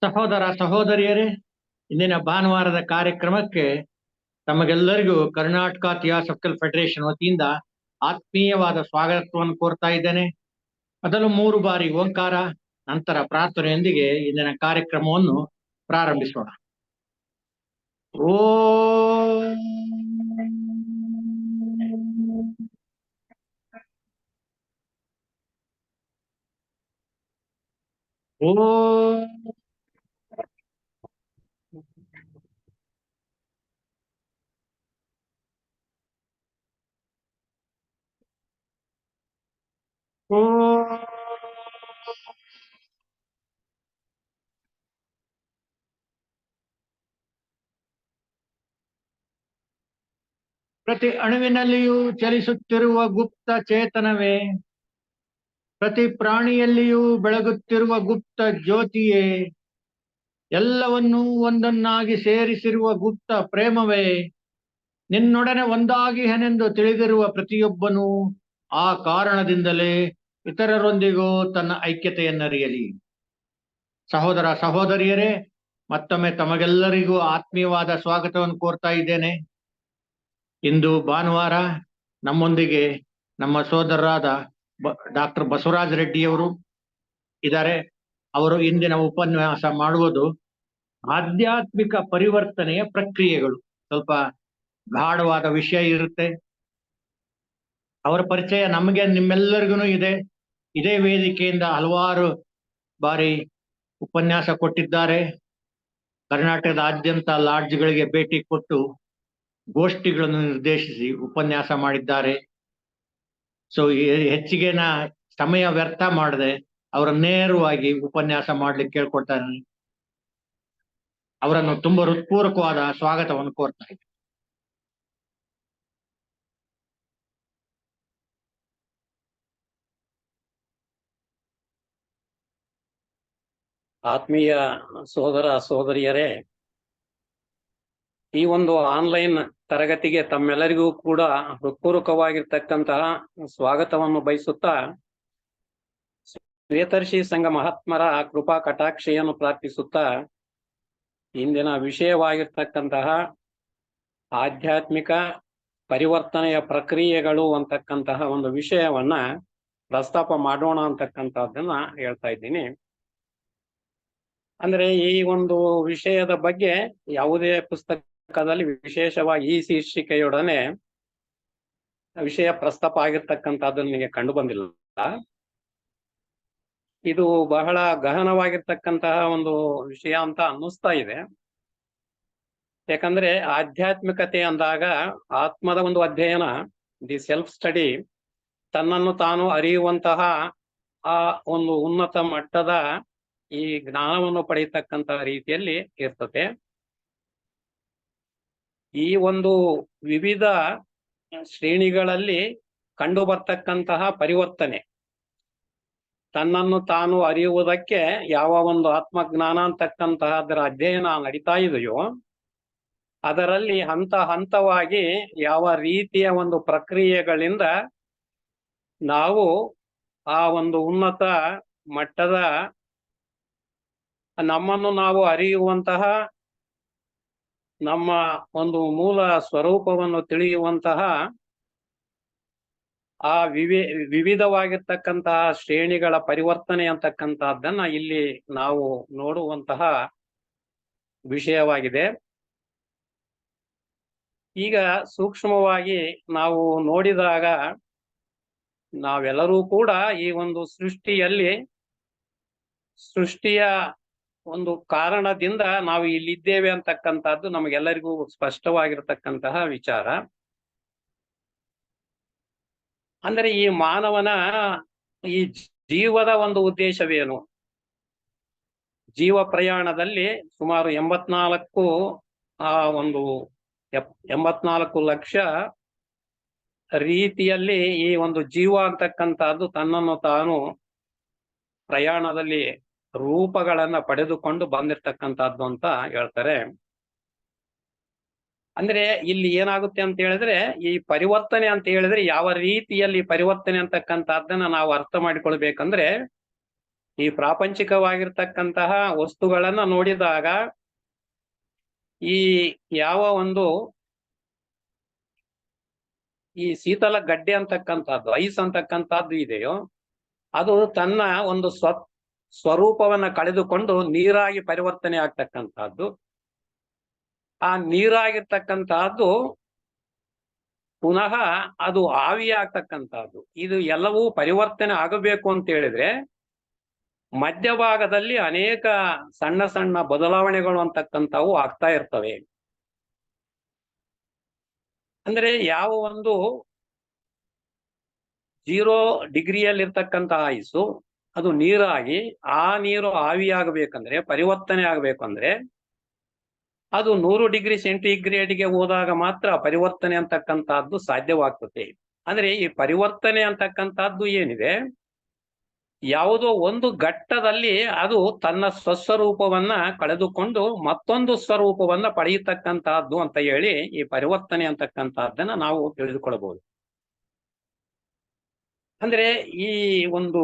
ಸಹೋದರ ಸಹೋದರಿಯರೇ, ಇಂದಿನ ಭಾನುವಾರದ ಕಾರ್ಯಕ್ರಮಕ್ಕೆ ತಮಗೆಲ್ಲರಿಗೂ ಕರ್ನಾಟಕ ಥಿಯಾಸಫಿಕಲ್ ಫೆಡರೇಷನ್ ವತಿಯಿಂದ ಆತ್ಮೀಯವಾದ ಸ್ವಾಗತವನ್ನು ಕೋರ್ತಾ ಇದ್ದೇನೆ. ಮೊದಲು 3 ಬಾರಿ ಓಂಕಾರ, ನಂತರ ಪ್ರಾರ್ಥನೆಯೊಂದಿಗೆ ಇಂದಿನ ಕಾರ್ಯಕ್ರಮವನ್ನು ಪ್ರಾರಂಭಿಸೋಣ. ಓಂ ಓಂ ಓಂ. ಪ್ರತಿ ಅಣುವಿನಲ್ಲಿಯೂ ಚಲಿಸುತ್ತಿರುವ ಗುಪ್ತ ಚೇತನವೇ, ಪ್ರತಿ ಪ್ರಾಣಿಯಲ್ಲಿಯೂ ಬೆಳಗುತ್ತಿರುವ ಗುಪ್ತ ಜ್ಯೋತಿಯೇ, ಎಲ್ಲವನ್ನೂ ಒಂದನ್ನಾಗಿ ಸೇರಿಸಿರುವ ಗುಪ್ತ ಪ್ರೇಮವೇ, ನಿನ್ನೊಡನೆ ಒಂದಾಗಿಹನೆಂದು ತಿಳಿದಿರುವ ಪ್ರತಿಯೊಬ್ಬನೂ ಆ ಕಾರಣದಿಂದಲೇ ಇತರರೊಂದಿಗೂ ತನ್ನ ಐಕ್ಯತೆಯನ್ನರಿಯಲಿ. ಸಹೋದರ ಸಹೋದರಿಯರೇ, ಮತ್ತೊಮ್ಮೆ ತಮಗೆಲ್ಲರಿಗೂ ಆತ್ಮೀಯವಾದ ಸ್ವಾಗತವನ್ನು ಕೋರ್ತಾ ಇದ್ದೇನೆ. ಇಂದು ಭಾನುವಾರ ನಮ್ಮೊಂದಿಗೆ ನಮ್ಮ ಸೋದರರಾದ ಡಾಕ್ಟರ್ ಬಸವರಾಜ ರೆಡ್ಡಿಯವರು ಇದ್ದಾರೆ. ಅವರು ಇಂದಿನ ಉಪನ್ಯಾಸ ಮಾಡುವುದು ಆಧ್ಯಾತ್ಮಿಕ ಪರಿವರ್ತನೆಯ ಪ್ರಕ್ರಿಯೆಗಳು. ಸ್ವಲ್ಪ ಗಾಢವಾದ ವಿಷಯ ಇರುತ್ತೆ. ಅವರ ಪರಿಚಯ ನಮಗೆ ನಿಮ್ಮೆಲ್ಲರಿಗೂ ಇದೆ. ಇದೇ ವೇದಿಕೆಯಿಂದ ಹಲವಾರು ಬಾರಿ ಉಪನ್ಯಾಸ ಕೊಟ್ಟಿದ್ದಾರೆ. ಕರ್ನಾಟಕದಾದ್ಯಂತ ಲಾಡ್ಜ್ಗಳಿಗೆ ಭೇಟಿ ಕೊಟ್ಟು ಗೋಷ್ಠಿಗಳನ್ನು ನಿರ್ದೇಶಿಸಿ ಉಪನ್ಯಾಸ ಮಾಡಿದ್ದಾರೆ. ಸೊ ಹೆಚ್ಚಿಗೆ ಸಮಯ ವ್ಯರ್ಥ ಮಾಡದೆ ಅವರ ನೇರವಾಗಿ ಉಪನ್ಯಾಸ ಮಾಡ್ಲಿಕ್ಕೆ ಕೇಳ್ಕೊಳ್ತಾರೆ. ಅವರನ್ನು ತುಂಬಾ ಹೃತ್ಪೂರ್ವಕವಾದ ಸ್ವಾಗತವನ್ನು ಕೋರ್ತಾ ಇದ್ದಾರೆ. ಆತ್ಮೀಯ ಸೋದರ ಸೋದರಿಯರೇ, ಈ ಒಂದು ಆನ್ಲೈನ್ ತರಗತಿಗೆ ತಮ್ಮೆಲ್ಲರಿಗೂ ಕೂಡ ಹೃತ್ಪೂರ್ವಕವಾಗಿರ್ತಕ್ಕಂತಹ ಸ್ವಾಗತವನ್ನು ಬಯಸುತ್ತಾ, ಶ್ವೇತರ್ಷಿ ಸಂಘ ಮಹಾತ್ಮರ ಕೃಪಾ ಕಟಾಕ್ಷೆಯನ್ನು ಪ್ರಾರ್ಥಿಸುತ್ತಾ, ಇಂದಿನ ವಿಷಯವಾಗಿರ್ತಕ್ಕಂತಹ ಆಧ್ಯಾತ್ಮಿಕ ಪರಿವರ್ತನೆಯ ಪ್ರಕ್ರಿಯೆಗಳು ಅಂತಕ್ಕಂತಹ ಒಂದು ವಿಷಯವನ್ನ ಪ್ರಸ್ತಾಪ ಮಾಡೋಣ ಅಂತಕ್ಕಂಥದ್ದನ್ನ ಹೇಳ್ತಾ ಇದ್ದೀನಿ. ಅಂದ್ರೆ ಈ ಒಂದು ವಿಷಯದ ಬಗ್ಗೆ ಯಾವುದೇ ಪುಸ್ತಕದಲ್ಲಿ ವಿಶೇಷವಾಗಿ ಈ ಶೀರ್ಷಿಕೆಯೊಡನೆ ವಿಷಯ ಪ್ರಸ್ತಾಪ ಆಗಿರ್ತಕ್ಕಂಥದ್ದು ನನಗೆ ಕಂಡು ಬಂದಿಲ್ಲ. ಇದು ಬಹಳ ಗಹನವಾಗಿರ್ತಕ್ಕಂತಹ ಒಂದು ವಿಷಯ ಅಂತ ಅನ್ನಿಸ್ತಾ ಇದೆ. ಯಾಕಂದ್ರೆ ಆಧ್ಯಾತ್ಮಿಕತೆ ಅಂದಾಗ ಆತ್ಮದ ಒಂದು ಅಧ್ಯಯನ, ದಿ ಸೆಲ್ಫ್ ಸ್ಟಡಿ, ತನ್ನನ್ನು ತಾನು ಅರಿಯುವಂತಹ ಆ ಒಂದು ಉನ್ನತ ಮಟ್ಟದ ಈ ಜ್ಞಾನವನ್ನು ಪಡೆಯತಕ್ಕಂತಹ ರೀತಿಯಲ್ಲಿ ಇರ್ತದೆ. ಈ ಒಂದು ವಿವಿಧ ಶ್ರೇಣಿಗಳಲ್ಲಿ ಕಂಡು ಬರ್ತಕ್ಕಂತಹ ಪರಿವರ್ತನೆ, ತನ್ನನ್ನು ತಾನು ಅರಿಯುವುದಕ್ಕೆ ಯಾವ ಒಂದು ಆತ್ಮಜ್ಞಾನ ಅಂತಕ್ಕಂತಹ ಅದರ ಅಧ್ಯಯನ ನಡೀತಾ ಇದೆಯೋ, ಅದರಲ್ಲಿ ಹಂತ ಹಂತವಾಗಿ ಯಾವ ರೀತಿಯ ಒಂದು ಪ್ರಕ್ರಿಯೆಗಳಿಂದ ನಾವು ಆ ಒಂದು ಉನ್ನತ ಮಟ್ಟದ ನಮ್ಮನ್ನು ನಾವು ಅರಿಯುವಂತಹ, ನಮ್ಮ ಒಂದು ಮೂಲ ಸ್ವರೂಪವನ್ನು ತಿಳಿಯುವಂತಹ ಆ ವಿವಿಧವಾಗಿರ್ತಕ್ಕಂತಹ ಶ್ರೇಣಿಗಳ ಪರಿವರ್ತನೆ ಅಂತಕ್ಕಂತಹದ್ದನ್ನ ಇಲ್ಲಿ ನಾವು ನೋಡುವಂತಹ ವಿಷಯವಾಗಿದೆ. ಈಗ ಸೂಕ್ಷ್ಮವಾಗಿ ನಾವು ನೋಡಿದಾಗ ನಾವೆಲ್ಲರೂ ಕೂಡ ಈ ಒಂದು ಸೃಷ್ಟಿಯ ಒಂದು ಕಾರಣದಿಂದ ನಾವು ಇಲ್ಲಿದ್ದೇವೆ ಅಂತಕ್ಕಂಥದ್ದು ನಮಗೆಲ್ಲರಿಗೂ ಸ್ಪಷ್ಟವಾಗಿರ್ತಕ್ಕಂತಹ ವಿಚಾರ. ಅಂದ್ರೆ ಈ ಮಾನವನ ಈ ಜೀವದ ಒಂದು ಉದ್ದೇಶವೇನು? ಜೀವ ಪ್ರಯಾಣದಲ್ಲಿ ಸುಮಾರು 84 ಲಕ್ಷ ರೀತಿಯಲ್ಲಿ ಈ ಒಂದು ಜೀವ ಅಂತಕ್ಕಂಥದ್ದು ತನ್ನನ್ನು ತಾನು ಪ್ರಯಾಣದಲ್ಲಿ ರೂಪಗಳನ್ನ ಪಡೆದುಕೊಂಡು ಬಂದಿರ್ತಕ್ಕಂಥದ್ದು ಅಂತ ಹೇಳ್ತಾರೆ. ಅಂದ್ರೆ ಇಲ್ಲಿ ಏನಾಗುತ್ತೆ ಅಂತ ಹೇಳಿದ್ರೆ, ಈ ಪರಿವರ್ತನೆ ಅಂತ ಹೇಳಿದ್ರೆ ಯಾವ ರೀತಿಯಲ್ಲಿ ಪರಿವರ್ತನೆ ಅಂತಕ್ಕಂಥದ್ದನ್ನ ನಾವು ಅರ್ಥ ಮಾಡಿಕೊಳ್ಬೇಕಂದ್ರೆ, ಈ ಪ್ರಾಪಂಚಿಕವಾಗಿರ್ತಕ್ಕಂತಹ ವಸ್ತುಗಳನ್ನ ನೋಡಿದಾಗ ಈ ಯಾವ ಒಂದು ಈ ಶೀತಲ ಗಡ್ಡೆ ಅಂತಕ್ಕಂಥದ್ದು ಐಸ್ ಅಂತಕ್ಕಂಥದ್ದು ಇದೆಯೋ ಅದು ತನ್ನ ಒಂದು ಸ್ವರೂಪವನ್ನ ಕಳೆದುಕೊಂಡು ನೀರಾಗಿ ಪರಿವರ್ತನೆ ಆಗ್ತಕ್ಕಂಥದ್ದು. ಆ ನೀರಾಗಿರ್ತಕ್ಕಂಥದ್ದು ಪುನಃ ಅದು ಆವಿ ಆಗ್ತಕ್ಕಂಥದ್ದು. ಇದು ಎಲ್ಲವೂ ಪರಿವರ್ತನೆ ಆಗಬೇಕು ಅಂತ ಹೇಳಿದ್ರೆ ಮಧ್ಯಭಾಗದಲ್ಲಿ ಅನೇಕ ಸಣ್ಣ ಸಣ್ಣ ಬದಲಾವಣೆಗಳು ಅಂತಕ್ಕಂಥವು ಆಗ್ತಾ ಇರ್ತವೆ. ಅಂದ್ರೆ ಯಾವ ಒಂದು 0 ಡಿಗ್ರಿಯಲ್ಲಿರ್ತಕ್ಕಂತಹ ಐಸು ಅದು ನೀರಾಗಿ ಆ ನೀರು ಆವಿಯಾಗಬೇಕಂದ್ರೆ ಪರಿವರ್ತನೆ ಆಗಬೇಕಂದ್ರೆ ಅದು 100 ಡಿಗ್ರಿ ಸೆಂಟಿಗ್ರೇಡ್ಗೆ ಹೋದಾಗ ಮಾತ್ರ ಪರಿವರ್ತನೆ ಅಂತಕ್ಕಂಥದ್ದು ಸಾಧ್ಯವಾಗ್ತದೆ. ಅಂದ್ರೆ ಈ ಪರಿವರ್ತನೆ ಅಂತಕ್ಕಂಥದ್ದು ಏನಿದೆ ಯಾವುದೋ ಒಂದು ಘಟ್ಟದಲ್ಲಿ ಅದು ತನ್ನ ಸ್ವಸ್ವರೂಪವನ್ನ ಕಳೆದುಕೊಂಡು ಮತ್ತೊಂದು ಸ್ವರೂಪವನ್ನ ಪಡೆಯತಕ್ಕಂತಹದ್ದು ಅಂತ ಹೇಳಿ ಈ ಪರಿವರ್ತನೆ ಅಂತಕ್ಕಂತಹದ್ದನ್ನ ನಾವು ತಿಳಿದುಕೊಳ್ಳಬಹುದು. ಅಂದ್ರೆ ಈ ಒಂದು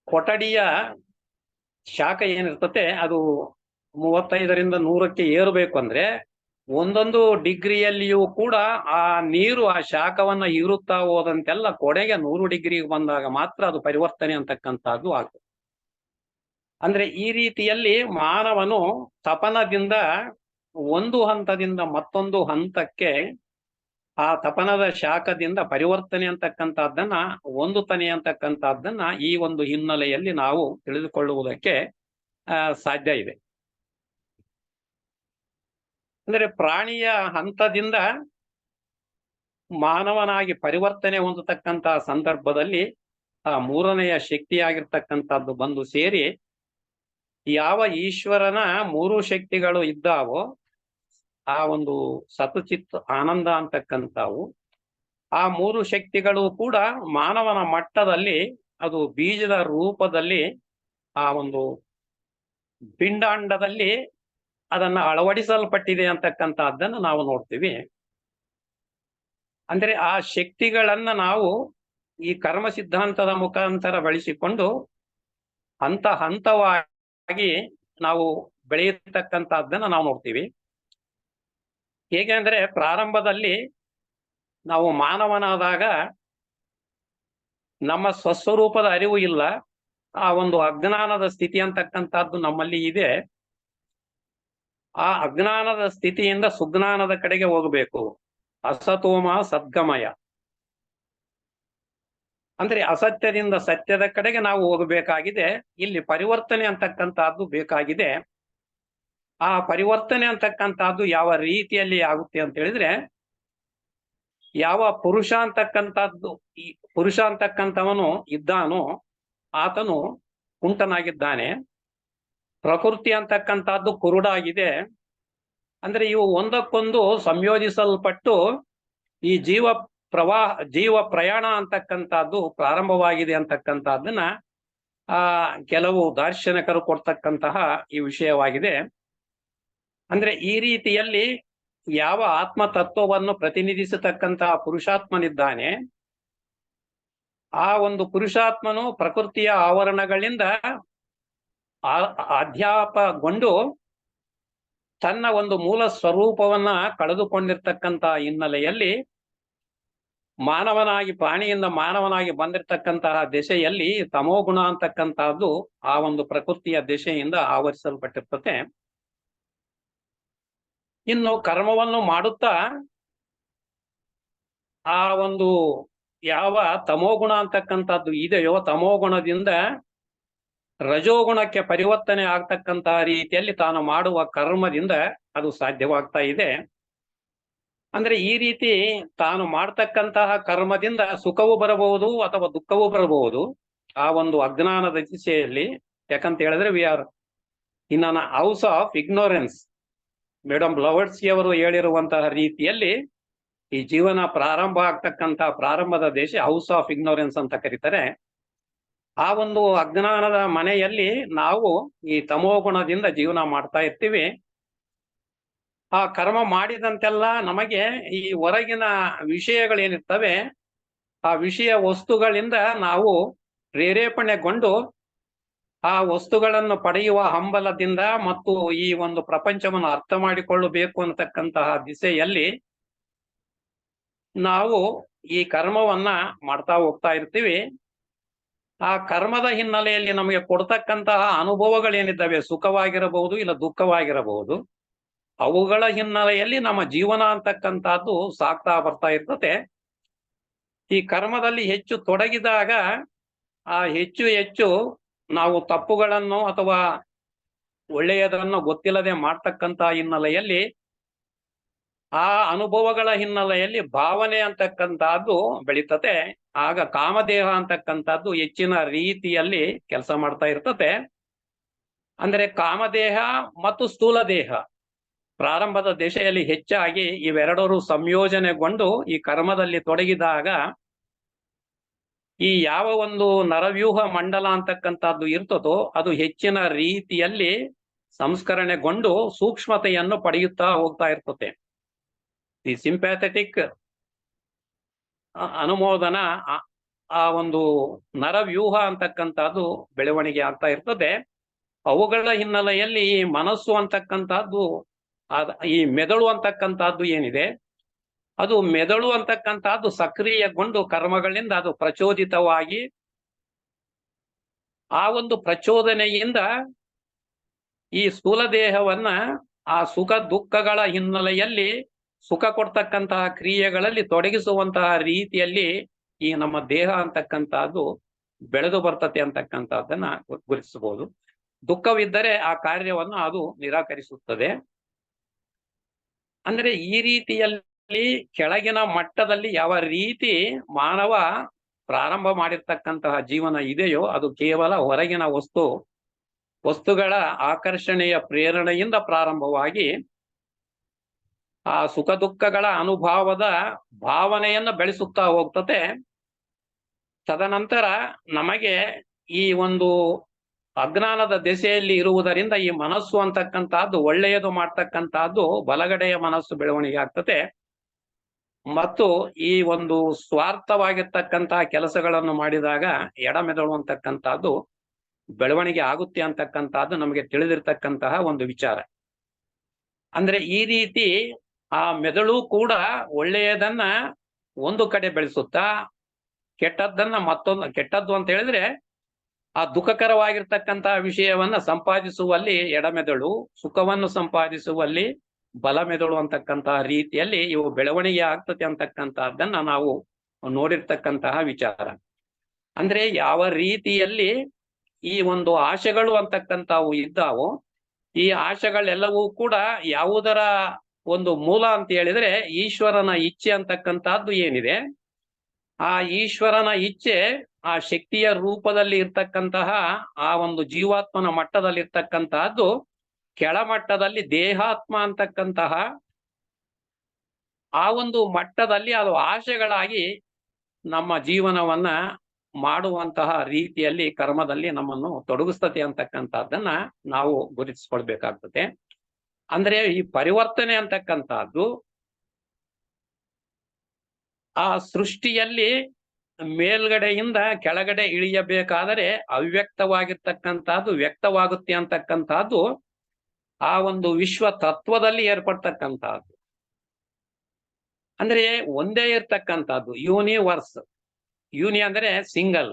ಕೊಠಡಿಯ ಶಾಖ ಏನಿರ್ತತೆ ಅದು 35ರಿಂದ 100ಕ್ಕೆ ಏರಬೇಕು ಅಂದ್ರೆ ಒಂದೊಂದು ಡಿಗ್ರಿಯಲ್ಲಿಯೂ ಕೂಡ ಆ ನೀರು ಆ ಶಾಖವನ್ನ ಹೀರುತ್ತಾ ಹೋದಂತೆಲ್ಲ ಕೊನೆಗೆ 100 ಡಿಗ್ರಿಗೆ ಬಂದಾಗ ಮಾತ್ರ ಅದು ಪರಿವರ್ತನೆ ಅಂತಕ್ಕಂಥದ್ದು ಆಗ್ತದೆ. ಅಂದ್ರೆ ಈ ರೀತಿಯಲ್ಲಿ ಮಾನವನು ತಪನದಿಂದ ಒಂದು ಹಂತದಿಂದ ಮತ್ತೊಂದು ಹಂತಕ್ಕೆ ಆ ತಪನದ ಶಾಖದಿಂದ ಪರಿವರ್ತನೆ ಅಂತಕ್ಕಂಥದ್ದನ್ನ ಹೊಂದುತ್ತಾನೆ ಅಂತಕ್ಕಂಥದ್ದನ್ನ ಈ ಒಂದು ಹಿನ್ನೆಲೆಯಲ್ಲಿ ನಾವು ತಿಳಿದುಕೊಳ್ಳುವುದಕ್ಕೆ ಸಾಧ್ಯ ಇದೆ. ಅಂದ್ರೆ ಪ್ರಾಣಿಯ ಹಂತದಿಂದ ಮಾನವನಾಗಿ ಪರಿವರ್ತನೆ ಹೊಂದತಕ್ಕಂತಹ ಸಂದರ್ಭದಲ್ಲಿ ಆ ಮೂರನೆಯ ಶಕ್ತಿಯಾಗಿರ್ತಕ್ಕಂಥದ್ದು ಬಂದು ಸೇರಿ ಯಾವ ಈಶ್ವರನ 3 ಶಕ್ತಿಗಳು ಇದ್ದಾವೋ ಆ ಒಂದು ಸತಚಿತ್ ಆನಂದ ಅಂತಕ್ಕಂಥವು ಆ 3 ಶಕ್ತಿಗಳು ಕೂಡ ಮಾನವನ ಮಟ್ಟದಲ್ಲಿ ಅದು ಬೀಜದ ರೂಪದಲ್ಲಿ ಆ ಒಂದು ಪಿಂಡಾಂಡದಲ್ಲಿ ಅದನ್ನ ಅಳವಡಿಸಲ್ಪಟ್ಟಿದೆ ಅಂತಕ್ಕಂಥದ್ದನ್ನು ನಾವು ನೋಡ್ತೀವಿ. ಅಂದ್ರೆ ಆ ಶಕ್ತಿಗಳನ್ನ ನಾವು ಈ ಕರ್ಮ ಸಿದ್ಧಾಂತದ ಮುಖಾಂತರ ಬಳಸಿಕೊಂಡು ಹಂತ ಹಂತವಾಗಿ ನಾವು ಬೆಳೆಯತಕ್ಕಂಥದ್ದನ್ನ ನಾವು ನೋಡ್ತೀವಿ. ಹೇಗೆ ಅಂದ್ರೆ ಪ್ರಾರಂಭದಲ್ಲಿ ನಾವು ಮಾನವನಾದಾಗ ನಮ್ಮ ಸ್ವಸ್ವರೂಪದ ಅರಿವು ಇಲ್ಲ, ಆ ಒಂದು ಅಜ್ಞಾನದ ಸ್ಥಿತಿ ಅಂತಕ್ಕಂಥದ್ದು ನಮ್ಮಲ್ಲಿ ಇದೆ. ಆ ಅಜ್ಞಾನದ ಸ್ಥಿತಿಯಿಂದ ಸುಜ್ಞಾನದ ಕಡೆಗೆ ಹೋಗಬೇಕು. ಅಸತೋಮ ಸದ್ಗಮಯ ಅಂದ್ರೆ ಅಸತ್ಯದಿಂದ ಸತ್ಯದ ಕಡೆಗೆ ನಾವು ಹೋಗಬೇಕಾಗಿದೆ. ಇಲ್ಲಿ ಪರಿವರ್ತನೆ ಅಂತಕ್ಕಂಥದ್ದು ಬೇಕಾಗಿದೆ. ಆ ಪರಿವರ್ತನೆ ಅಂತಕ್ಕಂಥದ್ದು ಯಾವ ರೀತಿಯಲ್ಲಿ ಆಗುತ್ತೆ ಅಂತ ಹೇಳಿದ್ರೆ ಯಾವ ಪುರುಷ ಅಂತಕ್ಕಂಥದ್ದು ಈ ಪುರುಷ ಅಂತಕ್ಕಂಥವನು ಇದ್ದಾನೋ ಆತನು ಕುಂಟನಾಗಿದ್ದಾನೆ. ಪ್ರಕೃತಿ ಅಂತಕ್ಕಂಥದ್ದು ಕುರುಡಾಗಿದೆ. ಅಂದ್ರೆ ಇವು ಒಂದಕ್ಕೊಂದು ಸಂಯೋಜಿಸಲ್ಪಟ್ಟು ಈ ಜೀವ ಪ್ರಯಾಣ ಅಂತಕ್ಕಂಥದ್ದು ಪ್ರಾರಂಭವಾಗಿದೆ ಅಂತಕ್ಕಂಥದ್ದನ್ನ ಕೆಲವು ದಾರ್ಶನಿಕರು ಕೊಡ್ತಕ್ಕಂತಹ ಈ ವಿಷಯವಾಗಿದೆ. ಅಂದ್ರೆ ಈ ರೀತಿಯಲ್ಲಿ ಯಾವ ಆತ್ಮ ತತ್ವವನ್ನು ಪ್ರತಿನಿಧಿಸತಕ್ಕಂತಹ ಪುರುಷಾತ್ಮನಿದ್ದಾನೆ ಆ ಒಂದು ಪುರುಷಾತ್ಮನು ಪ್ರಕೃತಿಯ ಆವರಣಗಳಿಂದ ಅಧ್ಯಾಪಗೊಂಡು ತನ್ನ ಒಂದು ಮೂಲ ಸ್ವರೂಪವನ್ನ ಕಳೆದುಕೊಂಡಿರ್ತಕ್ಕಂತಹ ಹಿನ್ನೆಲೆಯಲ್ಲಿ ಮಾನವನಾಗಿ ಪ್ರಾಣಿಯಿಂದ ಮಾನವನಾಗಿ ಬಂದಿರತಕ್ಕಂತಹ ದೆಸೆಯಲ್ಲಿ ತಮೋಗುಣ ಅಂತಕ್ಕಂತಹದ್ದು ಆ ಒಂದು ಪ್ರಕೃತಿಯ ದೆಸೆಯಿಂದ ಆವರಿಸಲ್ಪಟ್ಟಿರ್ತದೆ. ಇನ್ನು ಕರ್ಮವನ್ನು ಮಾಡುತ್ತಾ ಆ ಒಂದು ಯಾವ ತಮೋಗುಣ ಅಂತಕ್ಕಂಥದ್ದು ಇದೆಯೋ ತಮೋಗುಣದಿಂದ ರಜೋಗುಣಕ್ಕೆ ಪರಿವರ್ತನೆ ಆಗ್ತಕ್ಕಂತಹ ರೀತಿಯಲ್ಲಿ ತಾನು ಮಾಡುವ ಕರ್ಮದಿಂದ ಅದು ಸಾಧ್ಯವಾಗ್ತಾ ಇದೆ. ಅಂದ್ರೆ ಈ ರೀತಿ ತಾನು ಮಾಡ್ತಕ್ಕಂತಹ ಕರ್ಮದಿಂದ ಸುಖವೂ ಬರಬಹುದು ಅಥವಾ ದುಃಖವೂ ಬರಬಹುದು ಆ ಒಂದು ಅಜ್ಞಾನದ ದಿಶೆಯಲ್ಲಿ. ಯಾಕಂತ ಹೇಳಿದ್ರೆ we are in an house of ignorance. Madam ಬ್ಲವರ್ಡ್ಸಿ ಅವರು ಹೇಳಿರುವಂತಹ ರೀತಿಯಲ್ಲಿ ಈ ಜೀವನ ಪ್ರಾರಂಭ ಆಗ್ತಕ್ಕಂತಹ ಪ್ರಾರಂಭದ ದೇಶ ಹೌಸ್ ಆಫ್ ಇಗ್ನೋರೆನ್ಸ್ ಅಂತ ಕರೀತಾರೆ. ಆ ಒಂದು ಅಜ್ಞಾನದ ಮನೆಯಲ್ಲಿ ನಾವು ಈ ತಮೋಗುಣದಿಂದ ಜೀವನ ಮಾಡ್ತಾ ಇರ್ತೀವಿ. ಆ ಕರ್ಮ ಮಾಡಿದಂತೆಲ್ಲ ನಮಗೆ ಈ ಹೊರಗಿನ ವಿಷಯಗಳೇನಿರ್ತವೆ ಆ ವಿಷಯ ವಸ್ತುಗಳಿಂದ ನಾವು ಪ್ರೇರೇಪಣೆಗೊಂಡು ಆ ವಸ್ತುಗಳನ್ನು ಪಡೆಯುವ ಹಂಬಲದಿಂದ ಮತ್ತು ಈ ಒಂದು ಪ್ರಪಂಚವನ್ನು ಅರ್ಥ ಮಾಡಿಕೊಳ್ಳಬೇಕು ಅನ್ನತಕ್ಕಂತಹ ದಿಸೆಯಲ್ಲಿ ನಾವು ಈ ಕರ್ಮವನ್ನ ಮಾಡ್ತಾ ಹೋಗ್ತಾ ಇರ್ತೀವಿ. ಆ ಕರ್ಮದ ಹಿನ್ನೆಲೆಯಲ್ಲಿ ನಮಗೆ ಕೊಡ್ತಕ್ಕಂತಹ ಅನುಭವಗಳೇನಿದ್ದಾವೆ, ಸುಖವಾಗಿರಬಹುದು ಇಲ್ಲ ದುಃಖವಾಗಿರಬಹುದು, ಅವುಗಳ ಹಿನ್ನೆಲೆಯಲ್ಲಿ ನಮ್ಮ ಜೀವನ ಅಂತಕ್ಕಂಥದ್ದು ಸಾಗ್ತಾ ಬರ್ತಾ ಇರ್ತದೆ. ಈ ಕರ್ಮದಲ್ಲಿ ಹೆಚ್ಚು ತೊಡಗಿದಾಗ ಆ ಹೆಚ್ಚು ಹೆಚ್ಚು ನಾವು ತಪ್ಪುಗಳನ್ನು ಅಥವಾ ಒಳ್ಳೆಯದನ್ನು ಗೊತ್ತಿಲ್ಲದೆ ಮಾಡ್ತಕ್ಕಂತ ಹಿನ್ನೆಲೆಯಲ್ಲಿ ಆ ಅನುಭವಗಳ ಹಿನ್ನೆಲೆಯಲ್ಲಿ ಭಾವನೆ ಅಂತಕ್ಕಂಥದ್ದು ಬೆಳೀತತೆ. ಆಗ ಕಾಮದೇಹ ಅಂತಕ್ಕಂಥದ್ದು ಹೆಚ್ಚಿನ ರೀತಿಯಲ್ಲಿ ಕೆಲಸ ಮಾಡ್ತಾ ಇರ್ತತೆ. ಅಂದ್ರೆ ಕಾಮದೇಹ ಮತ್ತು ಸ್ಥೂಲ ದೇಹ ಪ್ರಾರಂಭದ ದಶೆಯಲ್ಲಿ ಹೆಚ್ಚಾಗಿ ಇವೆರಡರೂ ಸಂಯೋಜನೆಗೊಂಡು ಈ ಕರ್ಮದಲ್ಲಿ ತೊಡಗಿದಾಗ ಈ ಯಾವ ಒಂದು ನರವ್ಯೂಹ ಮಂಡಲ ಅಂತಕ್ಕಂಥದ್ದು ಇರ್ತದೋ ಅದು ಹೆಚ್ಚಿನ ರೀತಿಯಲ್ಲಿ ಸಂಸ್ಕರಣೆಗೊಂಡು ಸೂಕ್ಷ್ಮತೆಯನ್ನು ಪಡೆಯುತ್ತಾ ಹೋಗ್ತಾ ಇರ್ತದೆ. ಈ ಸಿಂಪ್ಯಾಥೆಟಿಕ್ ಅನುಮೋದನ ಆ ಒಂದು ನರವ್ಯೂಹ ಅಂತಕ್ಕಂಥದ್ದು ಬೆಳವಣಿಗೆ ಆಗ್ತಾ ಇರ್ತದೆ. ಅವುಗಳ ಹಿನ್ನೆಲೆಯಲ್ಲಿ ಈ ಮನಸ್ಸು ಅಂತಕ್ಕಂಥದ್ದು ಈ ಮೆದುಳು ಅಂತಕ್ಕಂಥದ್ದು ಏನಿದೆ, ಅದು ಮೆದುಳು ಅಂತಕ್ಕಂಥದ್ದು ಸಕ್ರಿಯಗೊಂಡು ಕರ್ಮಗಳಿಂದ ಅದು ಪ್ರಚೋದಿತವಾಗಿ ಆ ಒಂದು ಪ್ರಚೋದನೆಯಿಂದ ಈ ಸ್ಥೂಲ ದೇಹವನ್ನ ಆ ಸುಖ ದುಃಖಗಳ ಹಿನ್ನೆಲೆಯಲ್ಲಿ ಸುಖ ಕೊಡ್ತಕ್ಕಂತಹ ಕ್ರಿಯೆಗಳಲ್ಲಿ ತೊಡಗಿಸುವಂತಹ ರೀತಿಯಲ್ಲಿ ಈ ನಮ್ಮ ದೇಹ ಅಂತಕ್ಕಂಥದ್ದು ಬೆಳೆದು ಬರ್ತತೆ ಅಂತಕ್ಕಂಥದ್ದನ್ನ ಗುರುತಿಸಬಹುದು. ದುಃಖವಿದ್ದರೆ ಆ ಕಾರ್ಯವನ್ನು ಅದು ನಿರಾಕರಿಸುತ್ತದೆ. ಅಂದ್ರೆ ಈ ರೀತಿಯಲ್ಲಿ ಕೆಳಗಿನ ಮಟ್ಟದಲ್ಲಿ ಯಾವ ರೀತಿ ಮಾನವ ಪ್ರಾರಂಭ ಮಾಡಿರ್ತಕ್ಕಂತಹ ಜೀವನ ಇದೆಯೋ ಅದು ಕೇವಲ ಹೊರಗಿನ ವಸ್ತುಗಳ ಆಕರ್ಷಣೆಯ ಪ್ರೇರಣೆಯಿಂದ ಪ್ರಾರಂಭವಾಗಿ ಆ ಸುಖ ದುಃಖಗಳ ಅನುಭವದ ಭಾವನೆಯನ್ನ ಬೆಳೆಸುತ್ತಾ ಹೋಗ್ತತೆ. ತದನಂತರ ನಮಗೆ ಈ ಒಂದು ಅಜ್ಞಾನದ ದೆಸೆಯಲ್ಲಿ ಇರುವುದರಿಂದ ಈ ಮನಸ್ಸು ಅಂತಕ್ಕಂಥದ್ದು ಒಳ್ಳೆಯದು ಮಾಡ್ತಕ್ಕಂಥದ್ದು ಬಲಗಡೆಯ ಮನಸ್ಸು ಬೆಳವಣಿಗೆ ಆಗ್ತದೆ. ಮತ್ತು ಈ ಒಂದು ಸ್ವಾರ್ಥವಾಗಿರ್ತಕ್ಕಂತಹ ಕೆಲಸಗಳನ್ನು ಮಾಡಿದಾಗ ಎಡಮೆದುಳು ಅಂತಕ್ಕಂಥದ್ದು ಬೆಳವಣಿಗೆ ಆಗುತ್ತೆ ಅಂತಕ್ಕಂಥದ್ದು ನಮಗೆ ತಿಳಿದಿರ್ತಕ್ಕಂತಹ ಒಂದು ವಿಚಾರ. ಅಂದ್ರೆ ಈ ರೀತಿ ಆ ಮೆದುಳು ಕೂಡ ಒಳ್ಳೆಯದನ್ನ ಒಂದು ಕಡೆ ಬೆಳೆಸುತ್ತಾ ಕೆಟ್ಟದ್ದನ್ನ ಕೆಟ್ಟದ್ದು ಅಂತ ಹೇಳಿದ್ರೆ ಆ ದುಃಖಕರವಾಗಿರ್ತಕ್ಕಂತಹ ವಿಷಯವನ್ನ ಸಂಪಾದಿಸುವಲ್ಲಿ ಎಡಮೆದುಳು, ಸುಖವನ್ನು ಸಂಪಾದಿಸುವಲ್ಲಿ ಬಲಮೆದುಳು ಅಂತಕ್ಕಂತಹ ರೀತಿಯಲ್ಲಿ ಇವು ಬೆಳವಣಿಗೆ ಆಗ್ತದೆ ಅಂತಕ್ಕಂತಹದ್ದನ್ನ ನಾವು ನೋಡಿರ್ತಕ್ಕಂತಹ ವಿಚಾರ. ಅಂದ್ರೆ ಯಾವ ರೀತಿಯಲ್ಲಿ ಈ ಒಂದು ಆಶೆಗಳು ಅಂತಕ್ಕಂಥವು ಇದ್ದಾವೋ ಈ ಆಶೆಗಳೆಲ್ಲವೂ ಕೂಡ ಯಾವುದರ ಒಂದು ಮೂಲ ಅಂತ ಹೇಳಿದ್ರೆ ಈಶ್ವರನ ಇಚ್ಛೆ ಅಂತಕ್ಕಂಥದ್ದು ಏನಿದೆ, ಆ ಈಶ್ವರನ ಇಚ್ಛೆ ಆ ಶಕ್ತಿಯ ರೂಪದಲ್ಲಿ ಇರ್ತಕ್ಕಂತಹ ಆ ಒಂದು ಜೀವಾತ್ಮನ ಮಟ್ಟದಲ್ಲಿ ಇರ್ತಕ್ಕಂತಹದ್ದು ಕೆಳಮಟ್ಟದಲ್ಲಿ ದೇಹಾತ್ಮ ಅಂತಕ್ಕಂತಹ ಆ ಒಂದು ಮಟ್ಟದಲ್ಲಿ ಅದು ಆಶೆಗಳಾಗಿ ನಮ್ಮ ಜೀವನವನ್ನ ಮಾಡುವಂತಹ ರೀತಿಯಲ್ಲಿ ಕರ್ಮದಲ್ಲಿ ನಮ್ಮನ್ನು ತೊಡಗಿಸ್ತತೆ ಅಂತಕ್ಕಂಥದ್ದನ್ನ ನಾವು ಗುರುತಿಸ್ಕೊಳ್ಬೇಕಾಗ್ತದೆ. ಅಂದ್ರೆ ಈ ಪರಿವರ್ತನೆ ಅಂತಕ್ಕಂಥದ್ದು ಆ ಸೃಷ್ಟಿಯಲ್ಲಿ ಮೇಲ್ಗಡೆಯಿಂದ ಕೆಳಗಡೆ ಇಳಿಯಬೇಕಾದರೆ ಅವ್ಯಕ್ತವಾಗಿರ್ತಕ್ಕಂಥದ್ದು ವ್ಯಕ್ತವಾಗುತ್ತೆ ಅಂತಕ್ಕಂಥದ್ದು ಆ ಒಂದು ವಿಶ್ವ ತತ್ವದಲ್ಲಿ ಏರ್ಪಡ್ತಕ್ಕಂಥದ್ದು. ಅಂದ್ರೆ ಒಂದೇ ಇರ್ತಕ್ಕಂಥದ್ದು ಯೂನಿವರ್ಸ್. ಯೂನಿ ಅಂದ್ರೆ ಸಿಂಗಲ್,